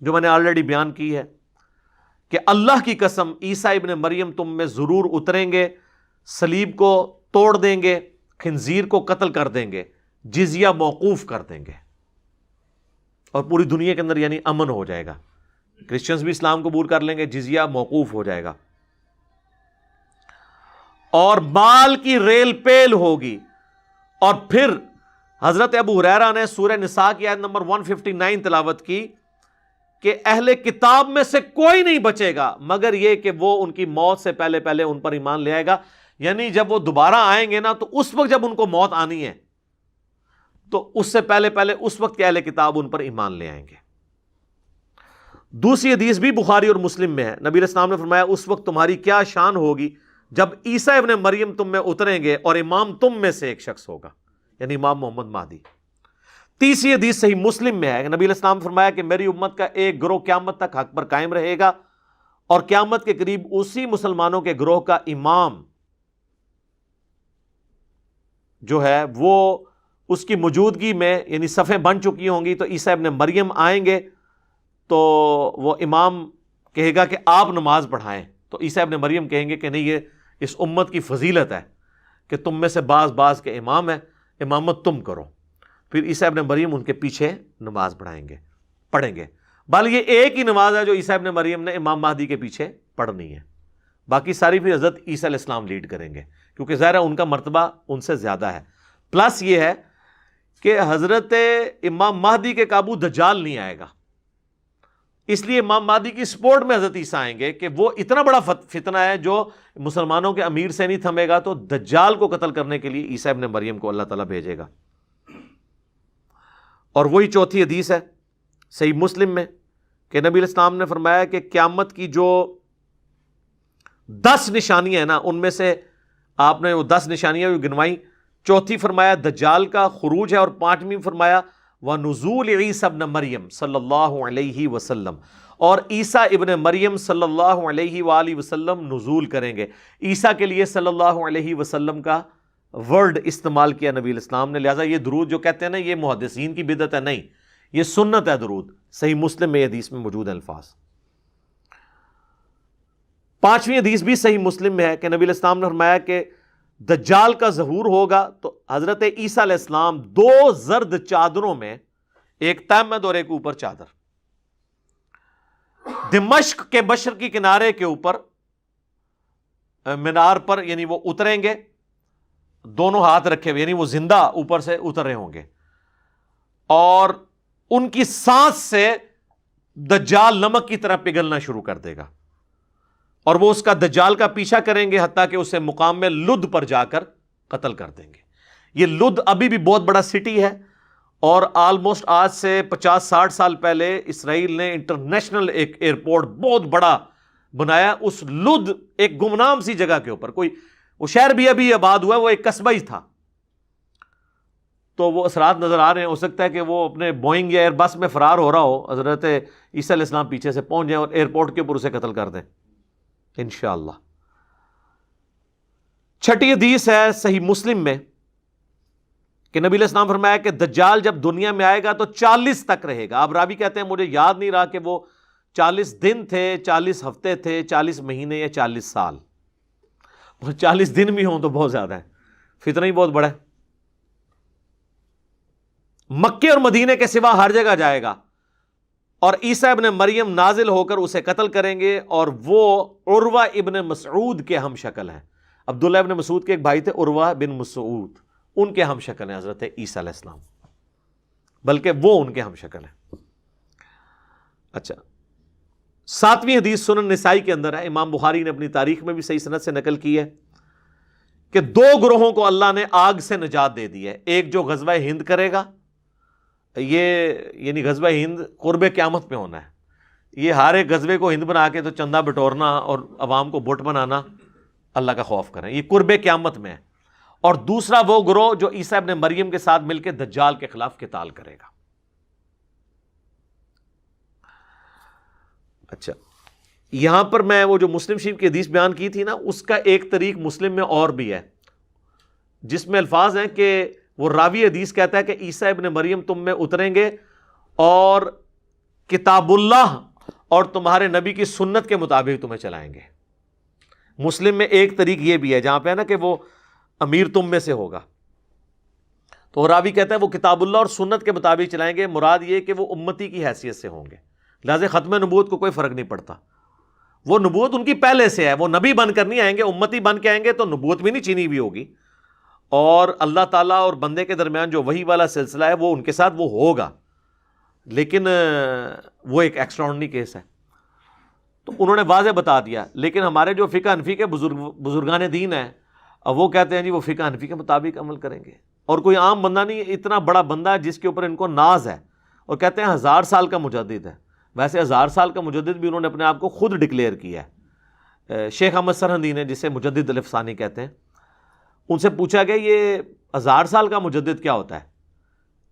جو میں نے آلریڈی بیان کی ہے کہ اللہ کی قسم عیسیٰ ابن مریم تم میں ضرور اتریں گے، صلیب کو توڑ دیں گے، خنزیر کو قتل کر دیں گے، جزیہ موقوف کر دیں گے، اور پوری دنیا کے اندر یعنی امن ہو جائے گا. کرسچنز بھی اسلام قبول کر لیں گے، جزیہ موقوف ہو جائے گا، اور مال کی ریل پیل ہوگی. اور پھر حضرت ابو ہریرہ نے سورہ نساء کی آیت نمبر 159 تلاوت کی کہ اہل کتاب میں سے کوئی نہیں بچے گا مگر یہ کہ وہ ان کی موت سے پہلے پہلے ان پر ایمان لے آئے گا. یعنی جب وہ دوبارہ آئیں گے نا تو اس وقت جب ان کو موت آنی ہے تو اس سے پہلے پہلے اس وقت کے اہل کتاب ان پر ایمان لے آئیں گے. دوسری حدیث بھی بخاری اور مسلم میں ہے. نبی علیہ السلام نے فرمایا اس وقت تمہاری کیا شان ہوگی جب عیسیٰ ابن مریم تم میں اتریں گے اور امام تم میں سے ایک شخص ہوگا، یعنی امام محمد مہدی. تیسری حدیث صحیح مسلم میں ہے. نبی علیہ السلام نے فرمایا کہ میری امت کا ایک گروہ قیامت تک حق پر قائم رہے گا اور قیامت کے قریب اسی مسلمانوں کے گروہ کا امام جو ہے وہ اس کی موجودگی میں یعنی صفیں بن چکی ہوں گی تو عیسیٰ ابن مریم آئیں گے تو وہ امام کہے گا کہ آپ نماز پڑھائیں تو عیسیٰ ابن مریم کہیں گے کہ نہیں، یہ اس امت کی فضیلت ہے کہ تم میں سے بعض کے امام ہیں، امامت تم کرو. پھر عیسیٰ ابن مریم ان کے پیچھے نماز پڑھیں گے. بل یہ ایک ہی نماز ہے جو عیسیٰ ابن مریم نے امام مہدی کے پیچھے پڑھنی ہے، باقی ساری پھر حضرت عیسیٰ علیہ السلام لیڈ کریں گے کیونکہ ظاہر ہے ان کا مرتبہ ان سے زیادہ ہے. پلس یہ ہے کہ حضرت امام مہدی کے قابو دجال نہیں آئے گا، اس لیے امام مہدی کی سپورٹ میں حضرت عیسیٰ آئیں گے کہ وہ اتنا بڑا فتنہ ہے جو مسلمانوں کے امیر سے نہیں تھمے گا، تو دجال کو قتل کرنے کے لیے عیسیٰ ابن مریم کو اللہ تعالیٰ بھیجے گا. اور وہی چوتھی حدیث ہے صحیح مسلم میں کہ نبی علیہ السلام نے فرمایا کہ قیامت کی جو 10 نشانیاں ہیں نا ان میں سے آپ نے وہ 10 نشانیاں گنوائی. چوتھی فرمایا دجال کا خروج ہے، اور 5ویں فرمایا وَنُزُولِ عِیسیٰ ابن مریم صلی اللہ علیہ وسلم، اور عیسیٰ ابن مریم صلی اللہ علیہ وآلہ وسلم نزول کریں گے. عیسیٰ کے لیے صلی اللہ علیہ وسلم کا ورڈ استعمال کیا نبی علیہ السلام نے، لہٰذا یہ درود جو کہتے ہیں نا یہ محدثین کی بدعت ہے، نہیں، یہ سنت ہے. درود صحیح مسلم میں حدیث میں موجود ہے الفاظ. 5ویں حدیث بھی صحیح مسلم میں ہے کہ نبی علیہ السلام نے فرمایا کہ دجال کا ظہور ہوگا تو حضرت عیسیٰ علیہ السلام 2 زرد چادروں میں، ایک تہمد اور ایک اوپر چادر، دمشق کے مشرقی کنارے کے اوپر مینار پر یعنی وہ اتریں گے، دونوں ہاتھ رکھے ہوئے، یعنی وہ زندہ اوپر سے اتر رہے ہوں گے، اور ان کی سانس سے دجال نمک کی طرح پگھلنا شروع کر دے گا، اور وہ اس کا دجال کا پیچھا کریں گے حتیٰ کہ اسے مقام میں لد پر جا کر قتل کر دیں گے. یہ لد ابھی بھی بہت بڑا سٹی ہے، اور آلموسٹ آج سے 50-60 سال پہلے اسرائیل نے انٹرنیشنل ایک ایئرپورٹ بہت بڑا بنایا اس لد ایک گمنام سی جگہ کے اوپر. وہ شہر بھی ابھی آباد ہوا ہے، وہ ایک قصبہ ہی تھا. تو وہ اثرات نظر آ رہے ہیں، ہو سکتا ہے کہ وہ اپنے بوئنگ یا ایئر بس میں فرار ہو رہا ہو، حضرت عیسیٰ علیہ السلام پیچھے سے پہنچ جائیں اور ایئرپورٹ کے اوپر اسے قتل کر دیں انشاءاللہ. 6ٹھی حدیث ہے صحیح مسلم میں کہ نبی علیہ السلام فرمایا کہ دجال جب دنیا میں آئے گا تو 40 تک رہے گا. اب راوی کہتے ہیں مجھے یاد نہیں رہا کہ وہ 40 دن تھے، 40 ہفتے تھے، 40 مہینے یا 40 سال. 40 دن بھی ہوں تو بہت زیادہ ہے، فتنہ ہی بہت بڑا ہے. مکے اور مدینے کے سوا ہر جگہ جائے گا، اور عیسیٰ ابن مریم نازل ہو کر اسے قتل کریں گے، اور وہ عروہ ابن مسعود کے ہم شکل ہیں. عبداللہ ابن مسعود کے ایک بھائی تھے عروہ بن مسعود، ان کے ہم شکل ہیں حضرت عیسیٰ علیہ السلام، بلکہ وہ ان کے ہم شکل ہیں. اچھا، 7ویں حدیث سنن نسائی کے اندر ہے، امام بخاری نے اپنی تاریخ میں بھی صحیح سند سے نقل کی ہے کہ 2 گروہوں کو اللہ نے آگ سے نجات دے دی ہے. ایک جو غزوہ ہند کرے گا، یہ یعنی غزوہ ہند قرب قیامت میں ہونا ہے. یہ ہر ایک غزوے کو ہند بنا کے تو چندہ بٹورنا اور عوام کو بت بنانا، اللہ کا خوف کریں، یہ قرب قیامت میں ہے. اور دوسرا وہ گروہ جو عیسیٰ ابن مریم کے ساتھ مل کے دجال کے خلاف قتال کرے گا. اچھا، یہاں پر میں وہ جو مسلم شریف کی حدیث بیان کی تھی نا، اس کا ایک طریق مسلم میں اور بھی ہے، جس میں الفاظ ہیں کہ وہ راوی حدیث کہتا ہے کہ عیسیٰ ابن مریم تم میں اتریں گے اور کتاب اللہ اور تمہارے نبی کی سنت کے مطابق تمہیں چلائیں گے۔ مسلم میں ایک طریق یہ بھی ہے جہاں پہ ہے نا کہ وہ امیر تم میں سے ہوگا، تو راوی کہتا ہے وہ کتاب اللہ اور سنت کے مطابق چلائیں گے، مراد یہ کہ وہ امتی کی حیثیت سے ہوں گے، لہذا ختم نبوت کو کوئی فرق نہیں پڑتا، وہ نبوت ان کی پہلے سے ہے، وہ نبی بن کر نہیں آئیں گے، امتی بن کے آئیں گے تو نبوت بھی نہیں چینی ہوئی ہوگی، اور اللہ تعالیٰ اور بندے کے درمیان جو وحی والا سلسلہ ہے وہ ان کے ساتھ وہ ہوگا، لیکن وہ ایک ایکسٹراڈنری کیس ہے، تو انہوں نے واضح بتا دیا۔ لیکن ہمارے جو فقہ حنفی کے بزرگان دین ہیں، اب وہ کہتے ہیں جی وہ فقہ حنفی کے مطابق عمل کریں گے، اور کوئی عام بندہ نہیں، اتنا بڑا بندہ ہے جس کے اوپر ان کو ناز ہے، اور کہتے ہیں 1000 سال کا مجدد ہے۔ ویسے 1000 سال کا مجدد بھی انہوں نے اپنے آپ کو خود ڈکلیئر کیا ہے۔ شیخ احمد سرہندی نے، جسے مجدد الف ثانی کہتے ہیں، ان سے پوچھا گیا یہ 1000 سال کا مجدد کیا ہوتا ہے،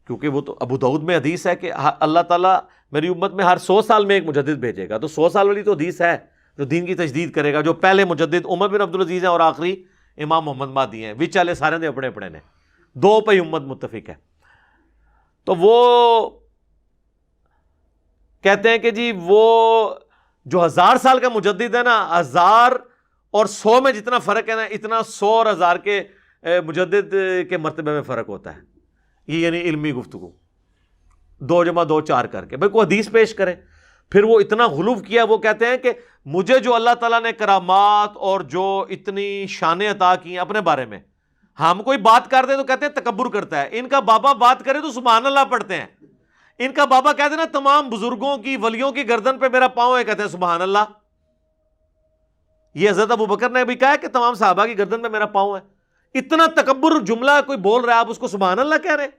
کیونکہ وہ تو ابو داؤد میں حدیث ہے کہ اللہ تعالیٰ میری امت میں ہر 100 سال میں ایک مجدد بھیجے گا، تو 100 سال والی تو حدیث ہے جو دین کی تجدید کرے گا، جو پہلے مجدد عمر بن عبدالعزیز ہیں اور آخری امام محمد مہدی ہیں، وچ والے سارے دے اپنے اپنے نے، دو پہ امت متفق ہے۔ تو وہ کہتے ہیں کہ جی وہ جو 1000 سال کا مجدد ہے نا، 1000 اور 100 میں جتنا فرق ہے نا، اتنا 100 اور 1000 کے مجدد کے مرتبے میں فرق ہوتا ہے۔ یہ یعنی علمی گفتگو 2 + 2 4 کر کے بھائی کوئی حدیث پیش کرے۔ پھر وہ اتنا غلو کیا، وہ کہتے ہیں کہ مجھے جو اللہ تعالیٰ نے کرامات اور جو اتنی شانیں عطا کی ہیں اپنے بارے میں، ہم کوئی بات کر دیں تو کہتے ہیں تکبر کرتا ہے، ان کا بابا بات کرے تو سبحان اللہ پڑھتے ہیں، ان کا بابا کہتے ہیں نا تمام بزرگوں کی ولیوں کی گردن پہ میرا پاؤں ہے، کہتے ہیں سبحان اللہ۔ یہ حضرت ابو بکر نے بھی کہا ہے کہ تمام صحابہ کی گردن پہ میرا پاؤں ہے۔ اتنا تکبر جملہ کوئی بول رہا ہے، آپ اس کو سبحان اللہ کہہ رہے ہیں،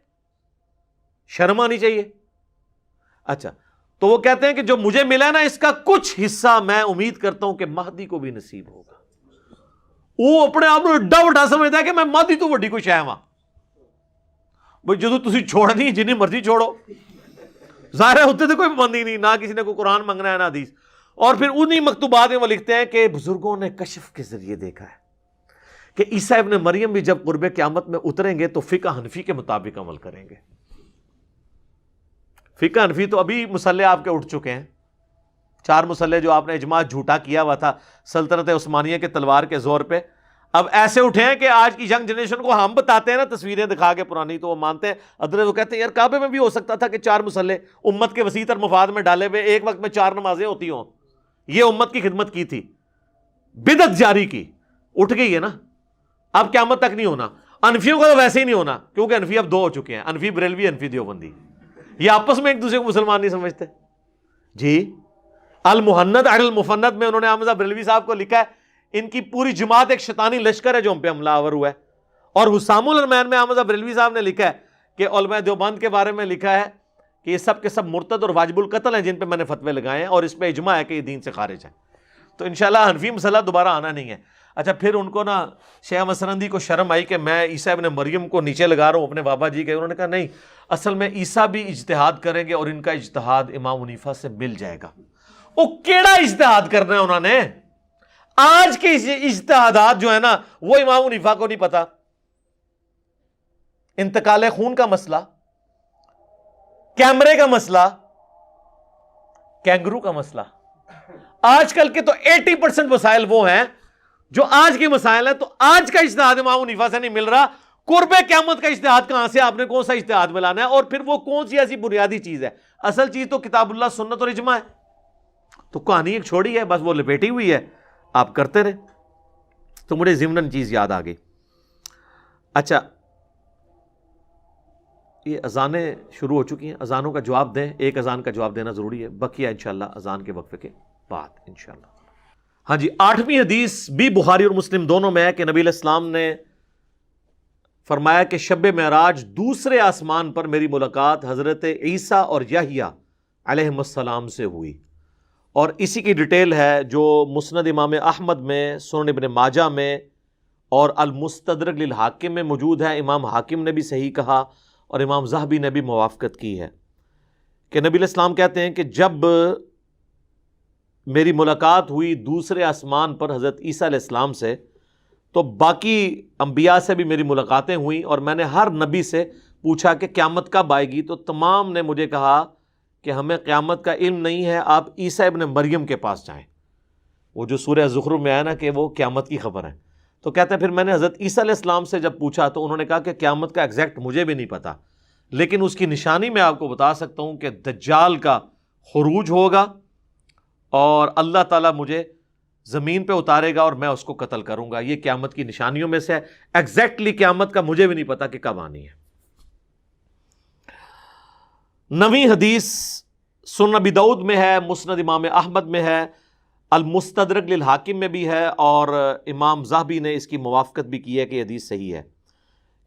شرم آنی چاہیے۔ اچھا، تو وہ کہتے ہیں کہ جو مجھے ملا نا اس کا کچھ حصہ میں امید کرتا ہوں کہ مہدی کو بھی نصیب ہوگا۔ وہ اپنے آپ کو ایڈا وڈا سمجھتا ہے کہ میں مہدی تو وڈی کوئی شے ہاں بھائی، جدو تسی چھوڑنی جنی مرضی چھوڑو، ظاہر ہے ہوتے تو کوئی پابندی نہیں، نہ کسی نے کوئی قرآن منگنا ہے نہ حدیث۔ اور پھر انہی مکتوبات میں وہ لکھتے ہیں کہ بزرگوں نے کشف کے ذریعے دیکھا ہے کہ عیسیٰ ابن مریم بھی جب قرب قیامت میں اتریں گے تو فقہ حنفی کے مطابق عمل کریں گے۔ فقہ حنفی تو ابھی مسلح آپ کے اٹھ چکے ہیں، 4 مسلح جو آپ نے اجماع جھوٹا کیا ہوا تھا سلطنت عثمانیہ کے تلوار کے زور پہ، اب ایسے اٹھے ہیں کہ آج کی ینگ جنریشن کو ہم بتاتے ہیں نا تصویریں دکھا کے پرانی، تو وہ مانتے ہیں، ادھر وہ کہتے ہیں یار کعبے میں بھی ہو سکتا تھا کہ 4 مسلح امت کے وسیع تر مفاد میں ڈالے ہوئے ایک وقت میں 4 نمازیں ہوتی ہوں، یہ امت کی خدمت کی تھی، بدعت جاری کی، اٹھ گئی ہے نا، اب قیامت تک نہیں ہونا۔ انفیوں کا تو ویسے ہی نہیں ہونا، کیونکہ انفی اب 2 ہو چکے ہیں، انفی بریلوی، انفی دیوبندی، یہ آپس میں ایک دوسرے کو مسلمان نہیں سمجھتے جی۔ المحند علی المفند میں انہوں نے احمد بریلوی صاحب کو لکھا ہے ان کی پوری جماعت ایک شیطانی لشکر ہے جو ہم پہ حملہ آور ہوا ہے۔ اور حسام الرحمن میں احمد بریلوی صاحب نے لکھا ہے کہ علماء دیوبند کے بارے میں لکھا ہے کہ یہ سب کے سب مرتد اور واجب القتل ہیں جن پہ میں نے فتوے لگائے ہیں، اور اس پہ اجماع ہے کہ یہ دین سے خارج ہے۔ تو انشاءاللہ حنفی مسئلہ دوبارہ آنا نہیں ہے۔ اچھا، پھر ان کو نا شیخ احمد سرہندی کو شرم آئی کہ میں عیسیٰ ابن مریم کو نیچے لگا رہا ہوں اپنے بابا جی کے، انہوں نے کہا نہیں، اصل میں عیسیٰ بھی اجتہاد کریں گے اور ان کا اجتہاد امام حنیفہ سے مل جائے گا۔ وہ کیڑا اجتہاد کرنا ہے انہوں نے؟ آج کے اجتہادات جو ہے نا وہ امام حنیفہ کو نہیں پتا۔ انتقال خون کا مسئلہ، کیمرے کا مسئلہ، کینگرو کا مسئلہ، آج کل کے تو 80% مسائل وہ ہیں جو آج کے مسائل ہیں، تو آج کا اجتہاد امام حنیفہ سے نہیں مل رہا، قرب قیامت کا اجتہاد کہاں سے؟ آپ نے کون سا اجتہاد ملانا ہے؟ اور پھر وہ کون سی ایسی بنیادی چیز ہے؟ اصل چیز تو کتاب اللہ، سنت اور اجماع ہے، تو کہانی ایک چھوڑی ہے، بس وہ لپیٹی ہوئی ہے، آپ کرتے رہے۔ تو مجھے ضمناً چیز یاد آ گئی۔ اچھا، یہ اذانیں شروع ہو چکی ہیں، اذانوں کا جواب دیں، ایک اذان کا جواب دینا ضروری ہے، بقیہ انشاءاللہ اذان کے وقفے کے بعد انشاءاللہ۔ ہاں جی، 8ویں حدیث بھی بخاری اور مسلم دونوں میں ہے کہ نبی علیہ السلام نے فرمایا کہ شب معراج دوسرے آسمان پر میری ملاقات حضرت عیسیٰ اور یحییٰ علیہم السلام سے ہوئی، اور اسی کی ڈیٹیل ہے جو مسند امام احمد میں، سنن ابن ماجہ میں اور المستدرک للحاکم میں موجود ہے۔ امام حاکم نے بھی صحیح کہا اور امام ذہبی نے بھی موافقت کی ہے کہ نبی علیہ السلام کہتے ہیں کہ جب میری ملاقات ہوئی دوسرے آسمان پر حضرت عیسیٰ علیہ السلام سے، تو باقی انبیاء سے بھی میری ملاقاتیں ہوئیں، اور میں نے ہر نبی سے پوچھا کہ قیامت کب آئے گی، تو تمام نے مجھے کہا کہ ہمیں قیامت کا علم نہیں ہے، آپ عیسیٰ ابن مریم کے پاس جائیں۔ وہ جو سورہ زخرف میں آیا نا کہ وہ قیامت کی خبر ہے، تو کہتے ہیں پھر میں نے حضرت عیسیٰ علیہ السلام سے جب پوچھا تو انہوں نے کہا کہ قیامت کا ایگزیکٹ مجھے بھی نہیں پتا، لیکن اس کی نشانی میں آپ کو بتا سکتا ہوں کہ دجال کا خروج ہوگا اور اللہ تعالیٰ مجھے زمین پہ اتارے گا اور میں اس کو قتل کروں گا۔ یہ قیامت کی نشانیوں میں سے ہے۔ ایگزیکٹلی قیامت کا مجھے بھی نہیں پتا کہ کب آنی ہے۔ نویں حدیث سنن ابی داؤد میں ہے، مسند امام احمد میں ہے، المستدرک للحاکم میں بھی ہے، اور امام ذہبی نے اس کی موافقت بھی کی ہے کہ یہ حدیث صحیح ہے،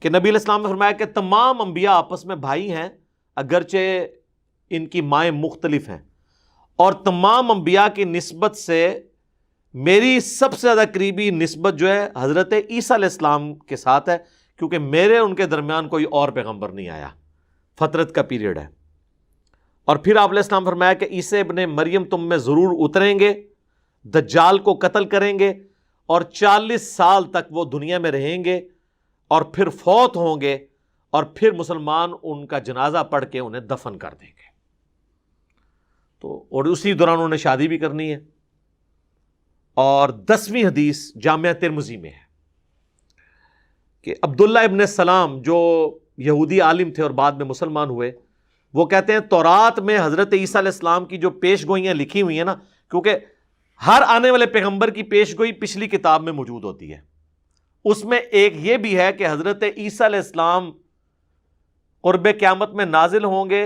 کہ نبی علیہ السلام نے فرمایا کہ تمام انبیاء آپس میں بھائی ہیں، اگرچہ ان کی مائیں مختلف ہیں، اور تمام انبیاء کی نسبت سے میری سب سے زیادہ قریبی نسبت جو ہے حضرت عیسیٰ علیہ السلام کے ساتھ ہے، کیونکہ میرے ان کے درمیان کوئی اور پیغمبر نہیں آیا، فترت کا پیریڈ ہے۔ اور پھر آپ علیہ السلام فرمایا کہ عیسیٰ ابن مریم تم میں ضرور اتریں گے، دجال کو قتل کریں گے، اور 40 سال تک وہ دنیا میں رہیں گے، اور پھر فوت ہوں گے، اور پھر مسلمان ان کا جنازہ پڑھ کے انہیں دفن کر دیں گے۔ تو اور اسی دوران انہوں نے شادی بھی کرنی ہے۔ اور 10ویں حدیث جامعہ ترمذی میں ہے کہ عبداللہ ابن سلام جو یہودی عالم تھے اور بعد میں مسلمان ہوئے، وہ کہتے ہیں تورات میں حضرت عیسیٰ علیہ السلام کی جو پیش گوئیاں لکھی ہوئی ہیں نا، کیونکہ ہر آنے والے پیغمبر کی پیش گوئی پچھلی کتاب میں موجود ہوتی ہے، اس میں ایک یہ بھی ہے کہ حضرت عیسیٰ علیہ السلام قرب قیامت میں نازل ہوں گے،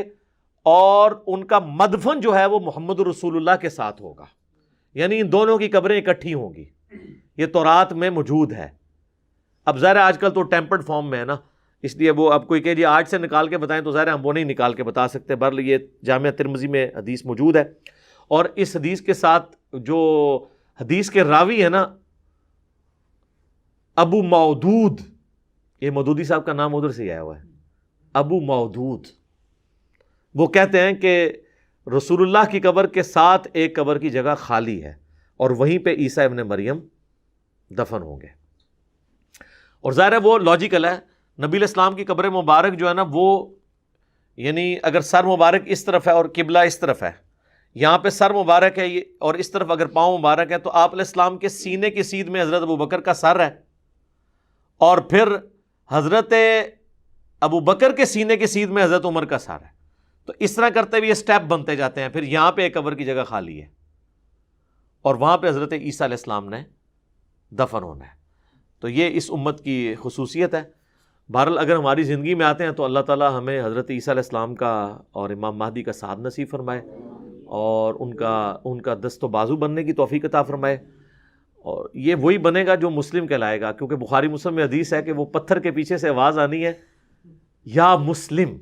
اور ان کا مدفن جو ہے وہ محمد رسول اللہ کے ساتھ ہوگا، یعنی ان دونوں کی قبریں اکٹھی ہوں گی۔ یہ تورات میں موجود ہے۔ اب ظاہر آج کل تو ٹیمپرڈ فارم میں ہے نا، اس لیے وہ اب کوئی کہ جی آج سے نکال کے بتائیں تو ظاہر ہم وہ نہیں نکال کے بتا سکتے، بہرحال یہ جامعہ ترمذی میں حدیث موجود ہے۔ اور اس حدیث کے ساتھ جو حدیث کے راوی ہے نا ابو مودود، یہ مودودی صاحب کا نام ادھر سے ہی آیا ہوا ہے، ابو مودود، وہ کہتے ہیں کہ رسول اللہ کی قبر کے ساتھ ایک قبر کی جگہ خالی ہے، اور وہیں پہ عیسیٰ ابن مریم دفن ہوں گے۔ اور ظاہر ہے وہ لاجیکل ہے، نبی علیہ السلام کی قبر مبارک جو ہے نا وہ، یعنی اگر سر مبارک اس طرف ہے اور قبلہ اس طرف ہے، یہاں پہ سر مبارک ہے اور اس طرف اگر پاؤں مبارک ہے، تو آپ علیہ السلام کے سینے کی سیدھ میں حضرت ابوبکر کا سر ہے، اور پھر حضرت ابوبکر کے سینے کی سیدھ میں حضرت عمر کا سر ہے۔ تو اس طرح کرتے ہوئے یہ سٹیپ بنتے جاتے ہیں، پھر یہاں پہ ایک قبر کی جگہ خالی ہے، اور وہاں پہ حضرت عیسیٰ علیہ السلام نے دفن ہونا ہے۔ تو یہ اس امت کی خصوصیت ہے۔ بہرحال اگر ہماری زندگی میں آتے ہیں تو اللہ تعالیٰ ہمیں حضرت عیسیٰ علیہ السلام کا اور امام مہدی کا ساتھ نصیب فرمائے، اور ان کا دست و بازو بننے کی توفیق عطا فرمائے، اور یہ وہی بنے گا جو مسلم کہلائے گا، کیونکہ بخاری مسلم میں حدیث ہے کہ وہ پتھر کے پیچھے سے آواز آنی ہے، یا مسلم،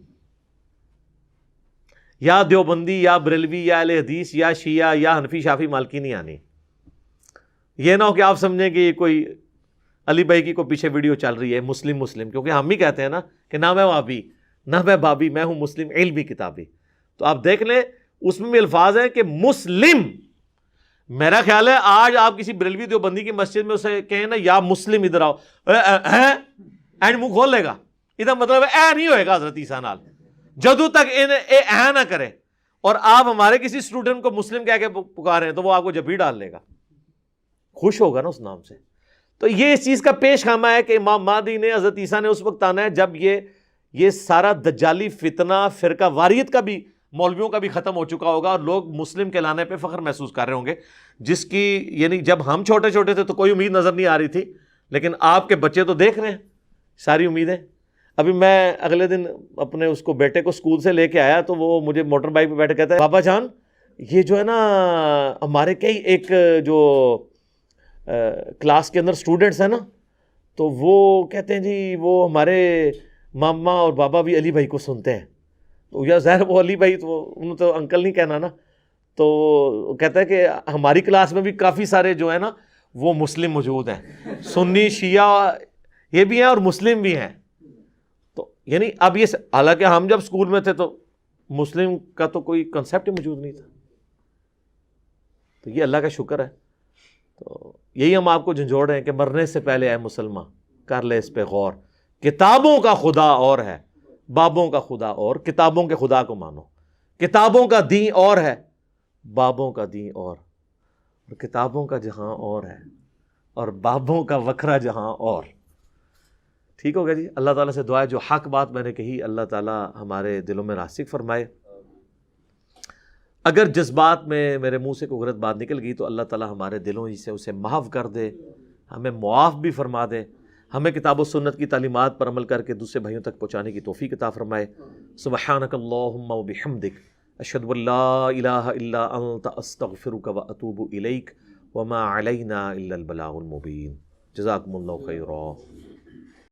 یا دیوبندی، یا بریلوی، یا اہل حدیث، یا شیعہ، یا حنفی، شافعی، مالکی نہیں آنی۔ یہ نہ ہو کہ آپ سمجھیں کہ یہ کوئی علی بھائی کی کوئی پیچھے ویڈیو چل رہی ہے مسلم مسلم، کیونکہ ہم ہی کہتے ہیں نا کہ نہ میں وابی، نہ میں بابی، میں ہوں مسلم علمی کتابی۔ تو آپ دیکھ لیں اس میں بھی الفاظ ہیں کہ مسلم۔ میرا خیال ہے آج آپ کسی بریلوی دیوبندی کی مسجد میں اسے کہیں نا یا مسلم ادھر آؤ، اینڈ منہ کھول لے گا، ادھر مطلب اے نہیں ہوئے گا حضرت عیسیٰ نال، جدو تک اے نہ کرے، اور آپ ہمارے کسی اسٹوڈنٹ کو مسلم کہہ کے پکارے ہیں تو وہ آپ کو جبھی ڈال لے گا، خوش ہوگا نا اس نام سے۔ تو یہ اس چیز کا پیش خامہ ہے کہ امام مہدی نے، حضرت عیسیٰ نے اس وقت آنا ہے جب یہ سارا دجالی فتنہ، فرقہ واریت کا بھی، مولویوں کا بھی ختم ہو چکا ہوگا، اور لوگ مسلم کہلانے پہ فخر محسوس کر رہے ہوں گے، جس کی یعنی جب ہم چھوٹے چھوٹے تھے تو کوئی امید نظر نہیں آ رہی تھی، لیکن آپ کے بچے تو دیکھ رہے ہیں ساری امیدیں۔ ابھی میں اگلے دن اپنے اس کو بیٹے کو اسکول سے لے کے آیا تو وہ مجھے موٹر بائک پہ بیٹھے کہتا ہے بابا جان یہ جو ہے نا ہمارے کئی ایک جو کلاس کے اندر اسٹوڈنٹس ہیں نا، تو وہ کہتے ہیں جی وہ ہمارے ماما اور بابا بھی علی بھائی کو سنتے ہیں۔ تو یا ظاہر وہ علی بھائی تو انہوں تو انکل نہیں کہنا نا، تو کہتا ہے کہ ہماری کلاس میں بھی کافی سارے جو ہے نا وہ مسلم موجود ہیں، سنی شیعہ یہ بھی ہیں اور مسلم بھی ہیں۔ تو یعنی اب یہ حالانکہ ہم جب اسکول میں تھے تو مسلم کا تو کوئی کنسیپٹ ہی موجود نہیں تھا۔ تو یہ اللہ کا شکر ہے. تو یہی ہم آپ کو جھنجھوڑ رہے ہیں کہ مرنے سے پہلے اے مسلمان کر لے اس پہ غور. کتابوں کا خدا اور ہے، بابوں کا خدا اور. کتابوں کے خدا کو مانو. کتابوں کا دین اور ہے، بابوں کا دین اور کتابوں کا جہاں اور ہے اور بابوں کا وکھرا جہاں اور. ٹھیک ہوگا جی. اللہ تعالیٰ سے دعا ہے جو حق بات میں نے کہی اللہ تعالیٰ ہمارے دلوں میں راسخ فرمائے. اگر جذبات میں میرے منہ سے کوئی غلط بات نکل گئی تو اللہ تعالیٰ ہمارے دلوں ہی سے اسے محو کر دے، ہمیں معاف بھی فرما دے، ہمیں کتاب و سنت کی تعلیمات پر عمل کر کے دوسرے بھائیوں تک پہنچانے کی توفیق عطا فرمائے. سبحانک اللہم و بحمدک اشہد ان لا الہ الا انت استغفرک و اتوب الیک وما علینا الا البلاغ المبین. جزاکم اللہ خیرا.